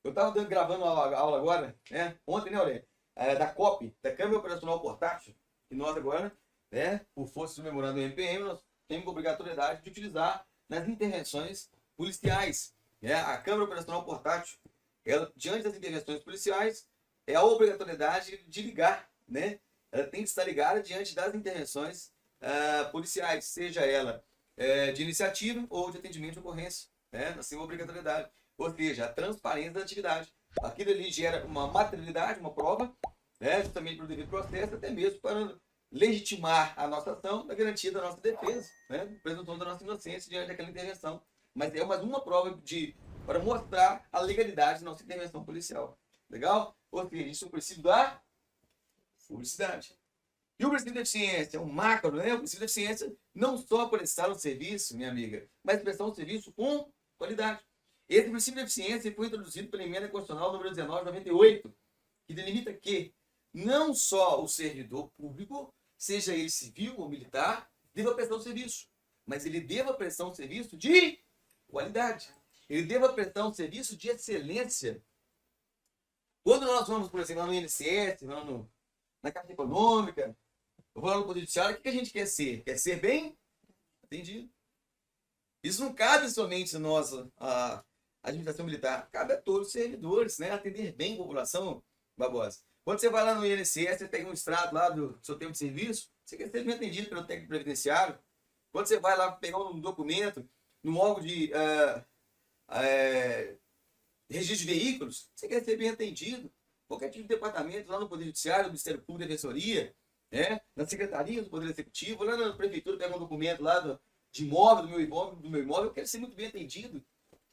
Eu estava gravando a aula agora, né? Ontem, né, Aurélio? Da COP, da Câmara Operacional Portátil, que nós agora, né, por força do memorando do MPM, nós temos a obrigatoriedade de utilizar nas intervenções policiais. né? A câmara operacional portátil, ela, diante das intervenções policiais, é a obrigatoriedade de ligar, né? Ela tem que estar ligada diante das intervenções policiais, seja ela de iniciativa ou de atendimento de ocorrência, né? Assim, obrigatoriedade. Ou seja, a transparência da atividade. Aquilo ali gera uma materialidade, uma prova, né? Justamente para o devido processo, até mesmo para legitimar a nossa ação na garantia da nossa defesa, né? Presunção da nossa inocência diante daquela intervenção. Mas é mais uma prova para mostrar a legalidade da nossa intervenção policial. Legal? Ou seja, isso é o princípio da publicidade. E o princípio da eficiência é um macro, né? O princípio da eficiência não só prestar um serviço, minha amiga, mas prestar um serviço com qualidade. Esse princípio da eficiência foi introduzido pela emenda constitucional número 1998, que delimita que não só o servidor público, seja ele civil ou militar, deva prestar um serviço, mas ele deva prestar um serviço de qualidade. Ele deva prestar um serviço de excelência. Quando nós vamos, por exemplo, lá no INSS, vamos na Caixa Econômica, eu vou lá no Poder Judiciário, o que a gente quer ser? Quer ser bem atendido. Isso não cabe somente a nossa administração militar, cabe a todos os servidores, né? Atender bem a população, Barbosa. Quando você vai lá no INSS, você pega um extrato lá do seu tempo de serviço, você quer ser bem atendido pelo técnico previdenciário. Quando você vai lá pegar um documento no órgão de registro de veículos, você quer ser bem atendido. Qualquer tipo de departamento, lá no Poder Judiciário, no Ministério Público, da Defensoria, né? Na Secretaria do Poder Executivo, lá na Prefeitura, pega um documento lá de imóvel, do meu imóvel, eu quero ser muito bem atendido.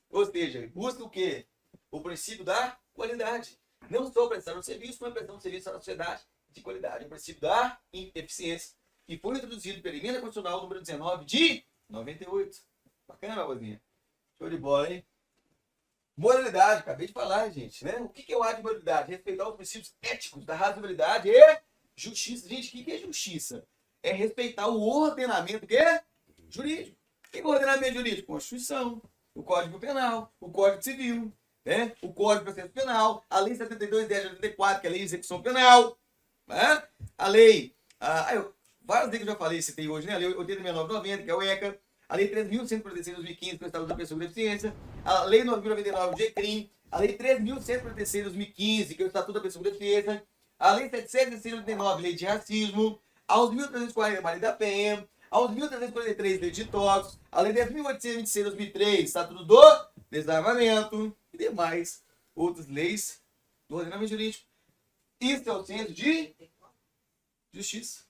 Ou seja, busca o quê? O princípio da qualidade. Não só prestar um serviço, mas prestar um serviço à sociedade de qualidade. O princípio da eficiência. Que foi introduzido pela emenda constitucional número 19 de 98. Bacana, Barbosinha? Show de bola, hein? Moralidade, acabei de falar, gente, né? O que é o ato de moralidade? Respeitar os princípios éticos da razoabilidade e justiça. Gente, o que é justiça? É respeitar o ordenamento jurídico. O que é o ordenamento jurídico? Constituição, o Código Penal, o Código Civil, né? O Código de Processo Penal, a Lei 72/10 de 84, que é a Lei de Execução Penal, né? A lei, várias leis que eu já falei, citei hoje, né? A Lei 80.990, que é o ECA, a Lei 3.146 de 2015, que é o Estatuto da Pessoa com Deficiência, a Lei 9.099 do GCRIM, a Lei 3.146 de 2015, que é o Estatuto da Pessoa com Deficiência, a Lei 716 de 89, Lei de Racismo, a 11.340, Lei da Penha, a 11.343, Lei de Tóxicos, a Lei 10.826 de 2003, Estatuto do Desarmamento e demais outras leis do ordenamento jurídico. Isso é o centro de justiça.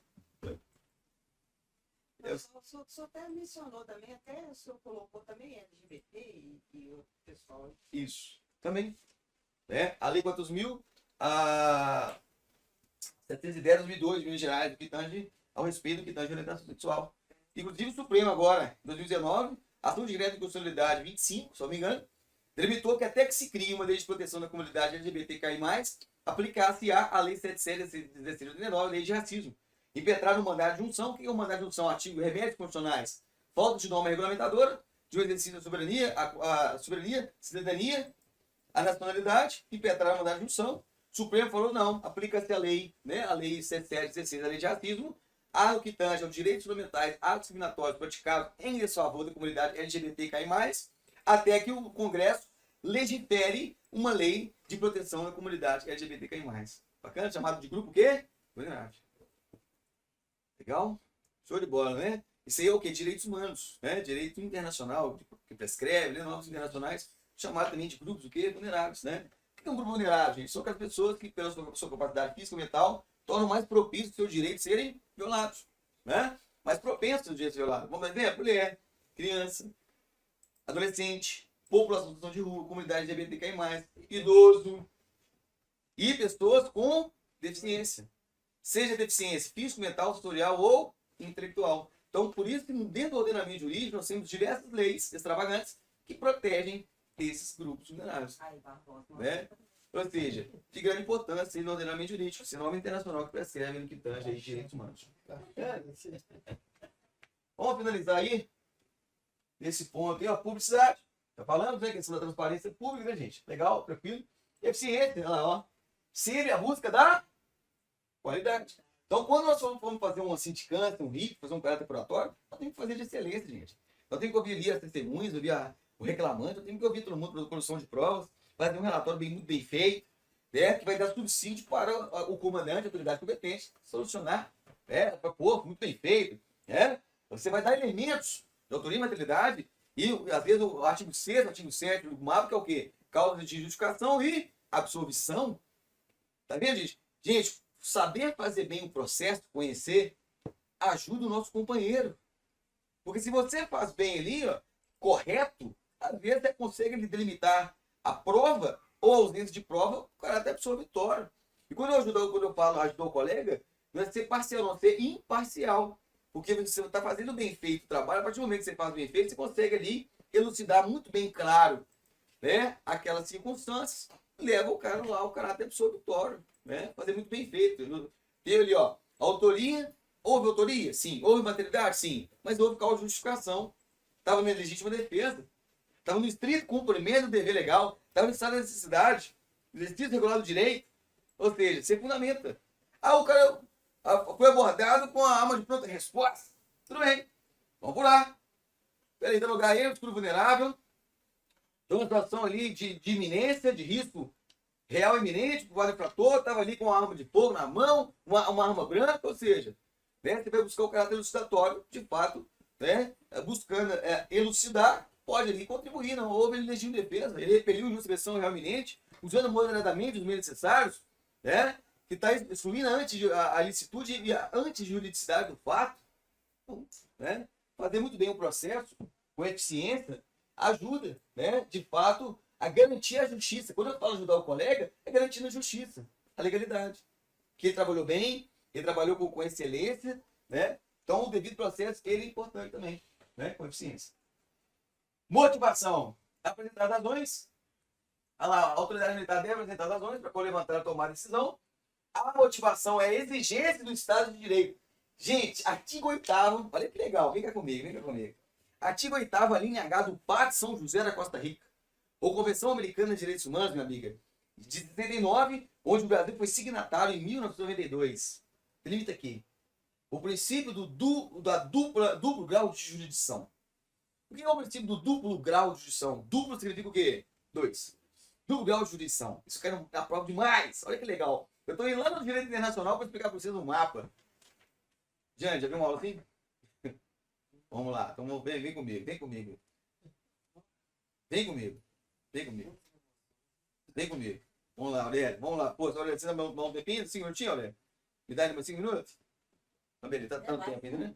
O senhor até mencionou também, até o senhor colocou também LGBT e outro pessoal. Isso, também. Né? A Lei 4.000, a 710 de 2002, de Minas Gerais, do que tange ao respeito do que tange à orientação sexual. Inclusive o Supremo agora, em 2019, ação direta de constitucionalidade 25, se não me engano, delimitou que até que se crie uma lei de proteção da comunidade LGBTQI+, aplicar-se a Lei 7716 de 2019, Lei de Racismo. Impetrar no mandado de junção. O que é o mandado de junção? Artigo remédios constitucionais. Falta de norma regulamentadora, de um exercício da soberania, a soberania, cidadania, a nacionalidade, impetrar no mandado de junção. O Supremo falou não, aplica-se a lei, né? A Lei 7716, a Lei de Racismo, ao que tange aos direitos fundamentais, atos discriminatórios praticados em desfavor da comunidade LGBTQI+, até que o Congresso legifere uma lei de proteção da comunidade LGBTQI+. Bacana? Chamado de grupo o quê? Vulnerável. Legal? Show de bola, né? Isso aí é o quê? Direitos humanos, né? Direito internacional, que prescreve, né? Normas internacionais, chamado também de grupos o quê? Vulneráveis, né? O que é um grupo vulnerável, gente? São aquelas pessoas que, pela sua capacidade física e mental, tornam mais propícios os seus direitos serem violados, né? Mais propensos aos direitos violados. Vamos dar exemplo? Mulher, criança, adolescente, população em situação de rua, comunidade LGBTQI+, idoso e pessoas com deficiência. Seja deficiência físico, mental, sensorial ou intelectual. Então, por isso que dentro do ordenamento jurídico nós temos diversas leis extravagantes que protegem esses grupos vulneráveis. Né? Ou seja, de grande importância no ordenamento jurídico, esse norma internacional que prescreve no que tange aí direitos humanos. Vamos finalizar aí nesse ponto aí, a publicidade. Tá falando, né? Questão da transparência pública, né, gente? Legal, tranquilo. E eficiente, olha lá, ó. Seria a busca da qualidade. Então, quando nós formos fazer uma sindicância, um RIC, fazer um caráter curatório, nós temos que fazer de excelência, gente. Nós temos que ouvir ali as testemunhas, ouvir o reclamante, eu tenho que ouvir todo mundo para a produção de provas, fazer um relatório muito bem feito, né, que vai dar subsídio para o comandante, a autoridade competente, solucionar, né, pô, muito bem feito, né? Você vai dar elementos de autoria e materialidade, e às vezes o artigo 6º, o artigo 7º do MAP, que é o quê? Causa de justificação e absolvição. Tá vendo, gente? Gente, saber fazer bem o processo, conhecer, ajuda o nosso companheiro. Porque se você faz bem ali, ó, correto, às vezes você consegue delimitar a prova ou a ausência de prova, o cara até absolvitório. E quando eu falo ajudar o colega, não é ser parcial, não é ser imparcial. Porque você está fazendo bem feito o trabalho, a partir do momento que você faz bem feito, você consegue ali elucidar muito bem claro, né, aquelas circunstâncias, leva o cara lá, o caráter absolvitório, né, fazer muito bem feito. Tem ali, ó, autoria, houve autoria? Sim. Houve materialidade? Sim. Mas houve causa de justificação. Estava na legítima defesa. Estava no estrito cumprimento do dever legal. Estava no estado de necessidade. No estrito regular do direito. Ou seja, você fundamenta. O cara foi abordado com a arma de pronta resposta. Tudo bem. Vamos por lá. Peraí, dá lugar a ele, escuro vulnerável. Tem uma situação ali de iminência, de risco real iminente, pro vale infrator, estava ali com uma arma de fogo na mão, uma arma branca, ou seja, né, você vai buscar o caráter elucidatório, de fato, né, buscando elucidar, pode ali contribuir, não houve ele legítima defesa, ele repeliu justa pressão real iminente, usando moderadamente os meios necessários, né, que está excluindo a licitude e a antijuridicidade do fato, né, fazer muito bem o processo, com eficiência, ajuda, né, de fato, a garantir a justiça. Quando eu falo ajudar o colega, é garantir a justiça, a legalidade. Que ele trabalhou bem, ele trabalhou com excelência, né? Então, o devido processo, ele é importante também, né? Com eficiência. Motivação. Apresentar razões. A autoridade militar deve apresentar razões para levantar e tomar decisão. A motivação é a exigência do Estado de Direito. Gente, artigo 8º, olha que legal, vem cá comigo. Artigo 8º, linha H do Pacto São José da Costa Rica. Ou Convenção Americana de Direitos Humanos, minha amiga, de 79, onde o Brasil foi signatário em 1992. Limita aqui. O princípio do duplo grau de jurisdição. O que é o princípio do duplo grau de jurisdição? Duplo significa o quê? 2. Duplo grau de jurisdição. Isso cai na prova demais. Olha que legal. Eu estou indo lá no direito internacional para explicar para vocês um mapa. Diante, já viu uma aula assim? Vamos lá. Então, vem comigo. Vem comigo. Vamos lá, Aurélio. Vamos lá. Pô, Aurélio, você dá um tempinho? 5 minutinhos, Aurélio? Me dá mais 5 minutos? Tá beleza, tá tanto tempo ainda, né?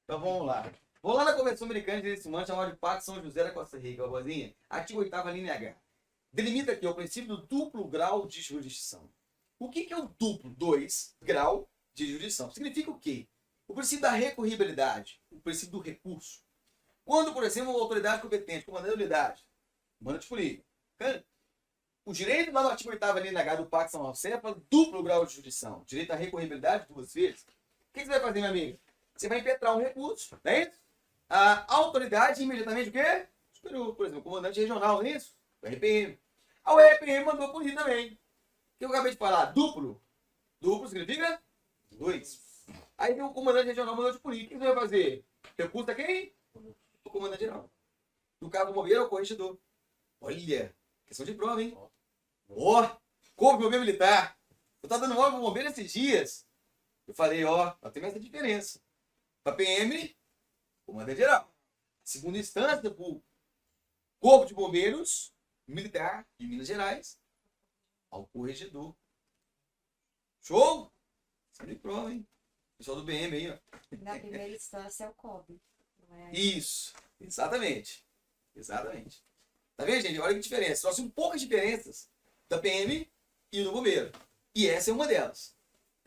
Então vamos lá. Vou lá na Convenção Americana de Direitos Humanos, chamada de Pacto São José da Costa Rica, vozinha. Artigo 8º, linha H. Delimita aqui o princípio do duplo grau de jurisdição. O que é o duplo? 2 grau de jurisdição. Significa o quê? O princípio da recorribilidade, o princípio do recurso. Quando, por exemplo, uma autoridade competente, comandante da unidade, manda de polícia, o direito lá no artigo 8º ali na H do Pacto São José fala duplo grau de jurisdição, direito à recorribilidade 2 vezes. O que você vai fazer, meu amigo? Você vai impetrar um recurso, não é isso? A autoridade imediatamente o quê? Superior, por exemplo, o comandante regional, não é isso? O RPM. O RPM mandou punir também. O que eu acabei de falar? Duplo. Duplo significa 2. Aí tem o comandante regional mandou de punir. O que você vai fazer? Recurso a quem? O comandante geral. No caso do bombeiro, é o corregedor. Olha, questão de prova, hein? Corpo de bombeiro militar. Eu tava dando aula pro bombeiro esses dias. Eu falei, tem essa diferença. Para PM, comandante geral. Segunda instância, pro Corpo de Bombeiros Militar de Minas Gerais, ao corregedor. Show? Questão de prova, hein? Pessoal do BM aí, ó. Na primeira instância é o COB. Isso, exatamente. Tá vendo, gente? Olha que diferença. Nós temos poucas diferenças da PM e do bombeiro. E essa é uma delas.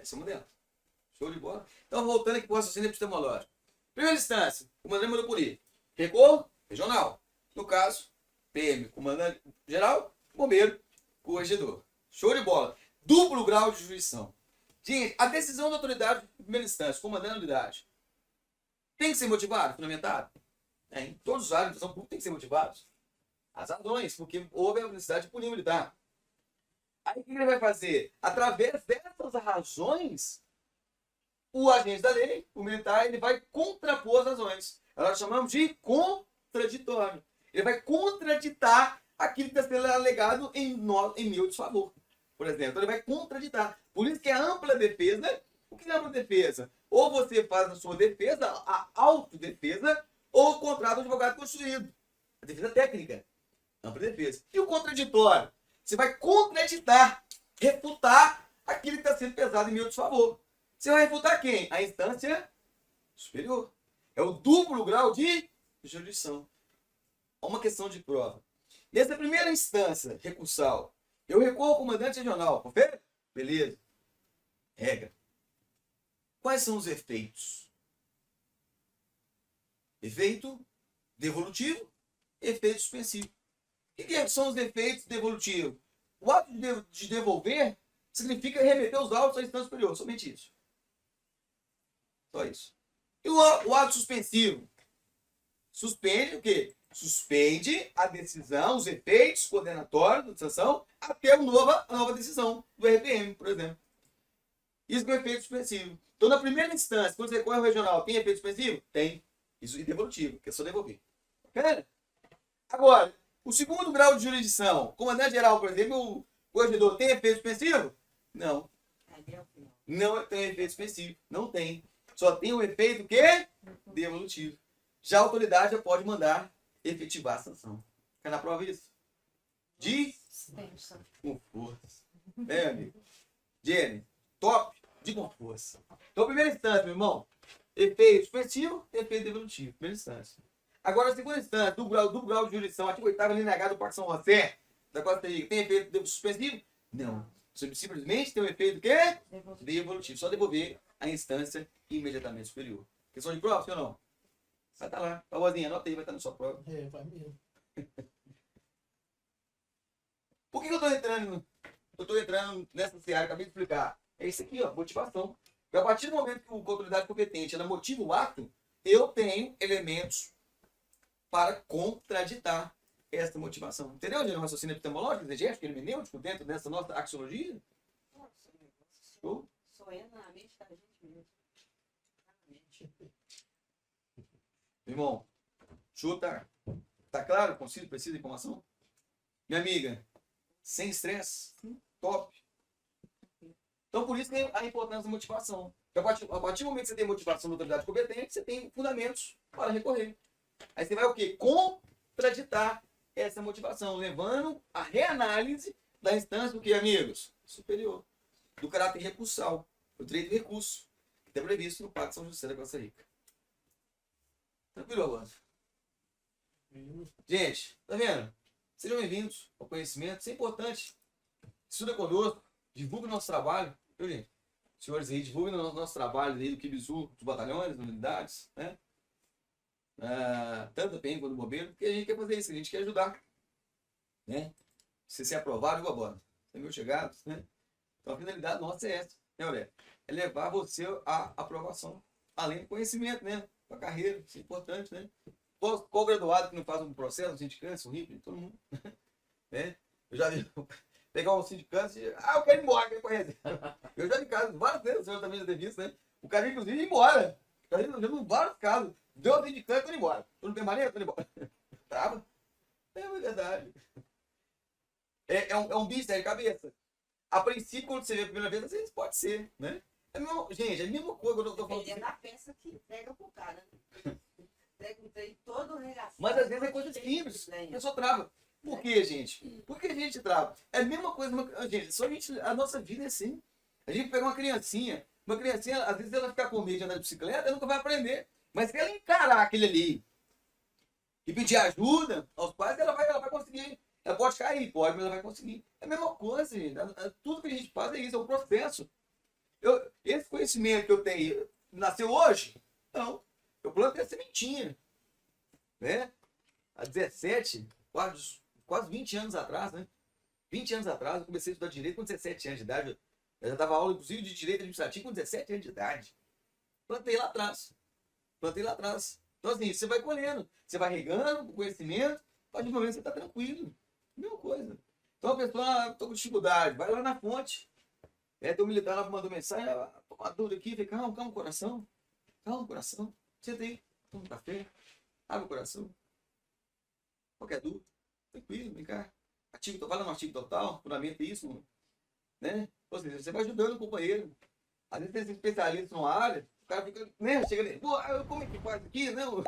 Show de bola? Então, voltando aqui para o raciocínio epistemológico. Primeira instância, comandante mandou punir. Recorro, regional. No caso, PM, comandante geral, bombeiro, corregedor. Show de bola. Duplo grau de jurisdição. Gente, a decisão da autoridade de primeira instância, comandante da unidade, tem que ser motivado, fundamentado? Em todos os áreas de ação pública tem que ser motivados. As razões, porque houve a necessidade de punir o militar. Aí o que ele vai fazer? Através dessas razões, o agente da lei, o militar, ele vai contrapor as razões. Nós chamamos de contraditório. Ele vai contraditar aquilo que está sendo alegado em meu desfavor. Por exemplo, então ele vai contraditar. Por isso que a ampla defesa, o que é ampla defesa? Ou você faz a sua defesa, a autodefesa, ou contrata um advogado constituído. A defesa técnica. Ampla defesa. E o contraditório? Você vai contraditar, refutar aquilo que está sendo pesado em meu desfavor. Você vai refutar quem? A instância superior. É o duplo grau de jurisdição. É uma questão de prova. Nessa primeira instância recursal, eu recorro ao comandante regional. Confere? Beleza. Regra. Quais são os efeitos? Efeito devolutivo, efeito suspensivo. O que são os efeitos devolutivos? O ato de devolver significa remeter os autos à instância superior. Somente isso. Só isso. E o ato suspensivo? Suspende o quê? Suspende a decisão, os efeitos condenatórios da sanção até a nova decisão do RPM, por exemplo. Isso é o efeito suspensivo. Então, na primeira instância, quando você recorre ao regional, tem efeito suspensivo? Tem. Isso é devolutivo, que é só devolver. Bacana? Agora, o segundo grau de jurisdição, o comandante geral, por exemplo, o corregedor, tem efeito suspensivo? Não. Não tem efeito suspensivo. Não tem. Só tem o efeito quê? Devolutivo. Já a autoridade já pode mandar efetivar a sanção. Quer na prova isso? De com força. É, amigo. Jenny, top de com força. Então, primeira instância, meu irmão. Efeito suspensivo, efeito devolutivo. Primeira instância. Agora, a segunda instância, do grau de jurisdição, artigo 8º, linha H do Parque São José, da Costa Rica, tem efeito suspensivo? Não. Você simplesmente tem um efeito quê? Devolutivo. Só devolver a instância imediatamente superior. Questão de prova, sim ou não? Vai estar lá. A vozinha, anota aí, vai estar na sua prova. É, vai mesmo. Por que eu estou entrando nessa seara? Acabei de explicar. É isso aqui, ó, motivação. E a partir do momento que a autoridade competente ela motiva o ato, eu tenho elementos para contraditar essa motivação. Entendeu, gente? O raciocínio epistemológico, exegético, hermenêutico, dentro dessa nossa axiologia? Show? Só entra na mente da gente mesmo. Na mente. Irmão, chuta. Tá claro? Conciso, preciso de informação? Minha amiga, sem estresse, top. Então, por isso que a importância da motivação. A partir do momento que você tem motivação da autoridade competente, você tem fundamentos para recorrer. Aí você vai o quê? Contraditar essa motivação, levando a reanálise da instância do que, amigos? Superior. Do caráter recursal. O direito de recurso, que está previsto no Pacto de São José da Costa Rica. Tranquilo, Alonso? Gente, tá vendo? Sejam bem-vindos ao conhecimento. Isso é importante. Estuda conosco. Divulgue o nosso trabalho. Viu, gente? Senhores aí, divulguem o nosso trabalho aí do Kibizu, dos batalhões, das unidades, né? Tanto a PM quanto o bombeiro, porque a gente quer fazer isso, a gente quer ajudar. Né? Se ser aprovado, igual a bola. Tem meus chegados, né? Então a finalidade nossa é essa, né, Aurélia? É levar você à aprovação. Além do conhecimento, né? Da carreira, isso é importante, né? Qual graduado que não faz um processo, um sindicato, um RIP, todo mundo. Né? Eu já vi pegar um sindicato e eu quero ir embora, quero ir para reserva. Eu já vi casos, várias vezes, o senhor também já teve isso, né? O cara, inclusive, ir embora. O cara, em vários casos, deu o sindicato e tô indo embora. Tô no permanente, tô indo embora. Trava? É verdade. É um bicho de cabeça. A princípio, quando você vê a primeira vez, às vezes pode ser, né? Gente, é a mesma coisa quando eu tô falando. Dependendo da peça que entrega pro cara, né? Entrega um trem todo regaçado. Mas às vezes é coisa simples. A pessoa trava. Por quê, gente? Por que a gente trava? É a mesma coisa, gente, a nossa vida é assim. A gente pega uma criancinha, às vezes ela ficar com medo de andar de bicicleta, ela nunca vai aprender. Mas se ela encarar aquele ali e pedir ajuda aos pais, ela vai conseguir. Ela pode cair, pode, mas ela vai conseguir. É a mesma coisa, gente. Tudo que a gente faz é isso, é um processo. Esse conhecimento que eu tenho nasceu hoje? Não. Eu plantei a sementinha. Né? Há 17, quase 20 anos atrás, né? 20 anos atrás, eu comecei a estudar direito com 17 anos de idade. Eu já dava aula, inclusive, de direito administrativo com 17 anos de idade. Plantei lá atrás. Então, assim, você vai colhendo, você vai regando o conhecimento, a partir do momento que você está tranquilo. Mesma coisa. Então, a pessoa, estou com dificuldade, vai lá na fonte. Tem um militar lá que mandou mensagem, tô com uma dúvida aqui, falei, calma, coração. Calma, coração. Senta aí, toma um café, Abre o coração. Qualquer dúvida, tranquilo, vem cá. Vai lá no artigo total, fundamenta isso, né? Ou seja, você vai ajudando o companheiro. Às vezes tem esse especialista numa área, o cara fica, né? Chega ali, pô, como é que faz aqui? Não,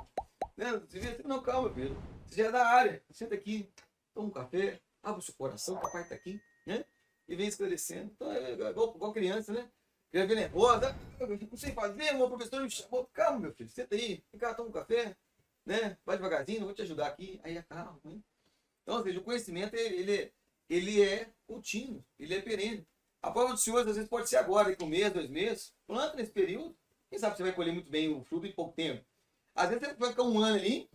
né? Você vê, não, calma, filho. Você já é da área, senta aqui, toma um café, abre o seu coração, o papai está aqui, né? E vem esclarecendo. Então é igual criança, né? Criança vem nervosa, não sei fazer, meu professor me chamou. Calma, meu filho, senta aí, vem cá, toma um café, né? Vai devagarzinho, eu vou te ajudar aqui. Aí acalma, né? Então, ou seja, o conhecimento, ele é contínuo, ele é perene. A prova do Senhor, às vezes, pode ser agora, daqui 1 mês, 2 meses. Planta nesse período, quem sabe você vai colher muito bem o fruto em pouco tempo. Às vezes você vai ficar 1 ano ali,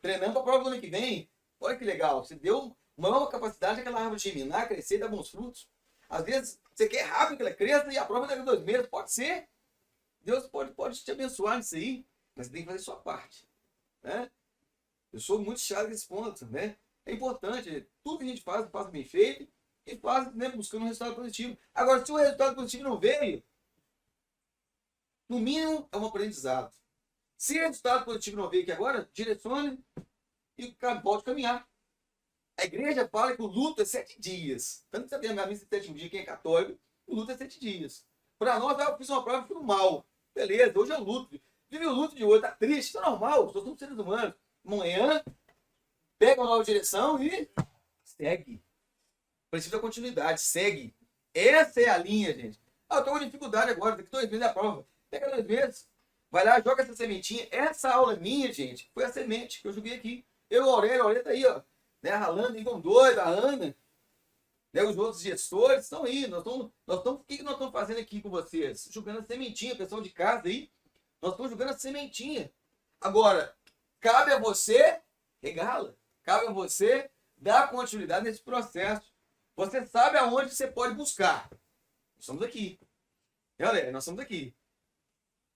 treinando para a prova do ano que vem. Olha que legal, você deu uma nova capacidade daquela árvore germinar, crescer e dar bons frutos. Às vezes você quer rápido que ela cresça e a prova daqui a 2 meses, pode ser. Deus pode te abençoar nisso aí, mas você tem que fazer a sua parte, né? Eu sou muito chato nesse ponto, né? É importante, tudo que a gente faz bem feito e faz, né, buscando um resultado positivo. Agora, se o resultado positivo não veio, no mínimo é um aprendizado. Se o resultado positivo não veio aqui agora, direcione e pode caminhar. A igreja fala que o luto é 7 dias. Tanto que você tem a missa de 7 dias, quem é católico, o luto é 7 dias. Para nós, eu fiz uma prova e fui mal. Beleza, hoje é luto. Vive o luto de hoje, tá triste, isso é normal, nós somos seres humanos. Amanhã, pega uma nova direção e segue. Precisa da continuidade, segue. Essa é a linha, gente. Eu tô com dificuldade agora, daqui 2 meses é a prova. Pega 2 meses, vai lá, joga essa sementinha. Essa aula minha, gente, foi a semente que eu joguei aqui. Eu, o Aurélio tá aí, ó, né, ralando igual doido, a Ana, né, os outros gestores estão aí. O que nós estamos fazendo aqui com vocês? Jogando a sementinha, pessoal de casa aí. Nós estamos jogando a sementinha. Agora, cabe a você regá-la. Cabe a você dar continuidade nesse processo. Você sabe aonde você pode buscar. Nós estamos aqui. Galera, nós estamos aqui.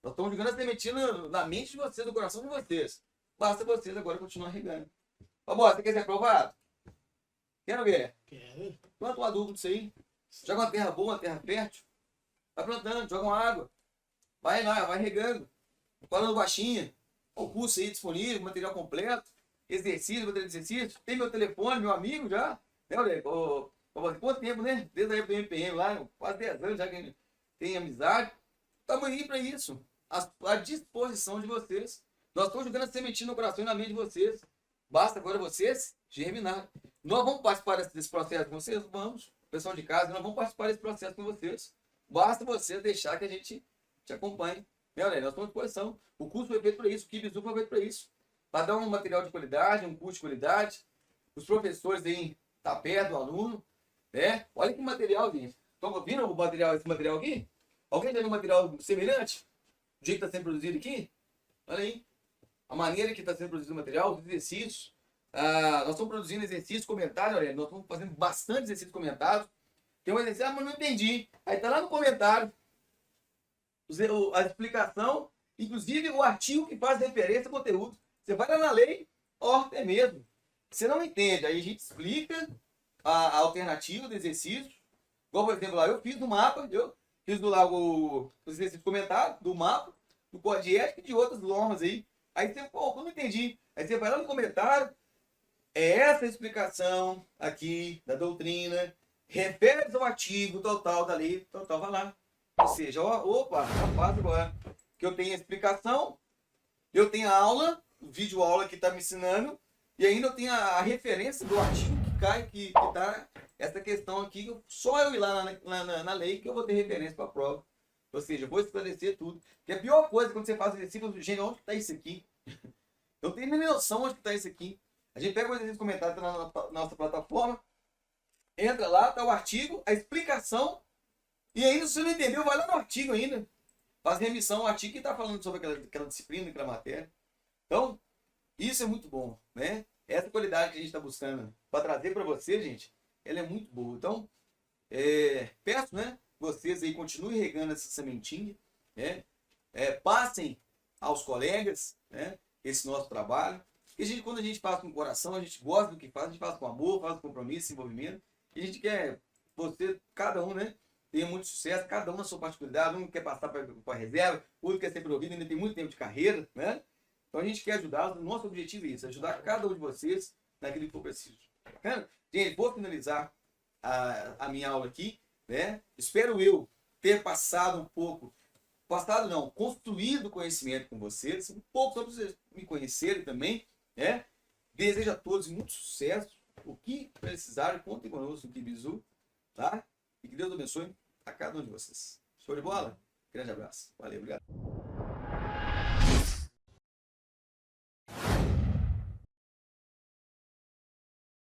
Nós estamos jogando a sementinha na mente de vocês, no coração de vocês. Basta vocês agora continuar regando. Vamos, você quer ser aprovado? Quer ou não quer? Quero. Planta um adubo disso aí. Joga uma terra boa, uma terra fértil. Vai plantando, joga uma água. Vai lá, vai regando. Falando baixinho. O curso aí disponível, material completo. Exercício, material de exercício. Tem meu telefone, meu amigo já. Né, Aurélio? Quanto tempo, né? Desde a época do MPM lá, quase 10 anos já que a gente tem amizade. Estamos aí para isso. À disposição de vocês. Nós estamos jogando a sementinha no coração e na mente de vocês. Basta agora vocês germinar. Nós vamos participar desse processo com vocês? Vamos. Pessoal de casa, nós vamos participar desse processo com vocês. Basta vocês deixar que a gente te acompanhe. Galera, nós estamos à disposição. O curso foi feito para isso, o Kibizu foi feito para isso. Para dar um material de qualidade, um curso de qualidade. Os professores aí estão perto do aluno. Né? Olha que material, gente. Estão vindo esse material aqui? Alguém já viu um material semelhante? Do jeito que está sendo produzido aqui? Olha aí. A maneira que está sendo produzido o material, os exercícios. Nós estamos produzindo exercícios comentados, olha, nós estamos fazendo bastante exercícios comentados. Tem um exercício, mas não entendi. Aí está lá no comentário a explicação, inclusive o artigo que faz referência ao conteúdo. Você vai lá na lei, é mesmo. Você não entende, aí a gente explica a alternativa do exercício. Igual, por exemplo, lá eu fiz no mapa, eu fiz do lá os exercícios comentados, do mapa, do código de ética e de outras normas aí. Aí você, eu não entendi. Aí você vai lá no comentário, essa explicação aqui da doutrina, refere-se ao artigo total da lei, total, vai lá. Ou seja, já faço agora. Que eu tenho a explicação, eu tenho a aula, o vídeo aula que está me ensinando, e ainda eu tenho a referência do artigo que cai, que está essa questão aqui, só eu ir lá na lei que eu vou ter referência para a prova. Ou seja, eu vou esclarecer tudo. Porque a pior coisa quando você faz o exercício, gente, onde está isso aqui? Eu tenho nem noção onde está isso aqui. A gente pega o exercício comentado na nossa plataforma, entra lá, está o artigo, a explicação, e ainda se você não entendeu, vai lá no artigo ainda. Faz remissão ao artigo que está falando sobre aquela disciplina, aquela matéria. Então, isso é muito bom, né? Essa qualidade que a gente está buscando para trazer para você, gente, ela é muito boa. Então, peço, né? Vocês aí continuem regando essa sementinha, né? Passem aos colegas, né? Esse nosso trabalho. E quando a gente faz com o coração, a gente gosta do que faz, a gente faz com amor, faz com compromisso, envolvimento. E a gente quer, cada um, né? Tenha muito sucesso, cada um na sua particularidade. Um quer passar para a reserva, outro quer ser promovido, ainda tem muito tempo de carreira, né? Então a gente quer ajudar, o nosso objetivo é isso, ajudar cada um de vocês naquilo que for preciso. Bacana? Gente, vou finalizar a minha aula aqui, né? Espero eu ter passado um pouco, passado não, construído conhecimento com vocês, um pouco só para vocês me conhecerem também, né? Desejo a todos muito sucesso. O que precisarem, contem conosco no Kibizu, tá? E que Deus abençoe a cada um de vocês. Show de bola? Grande abraço. Valeu, obrigado.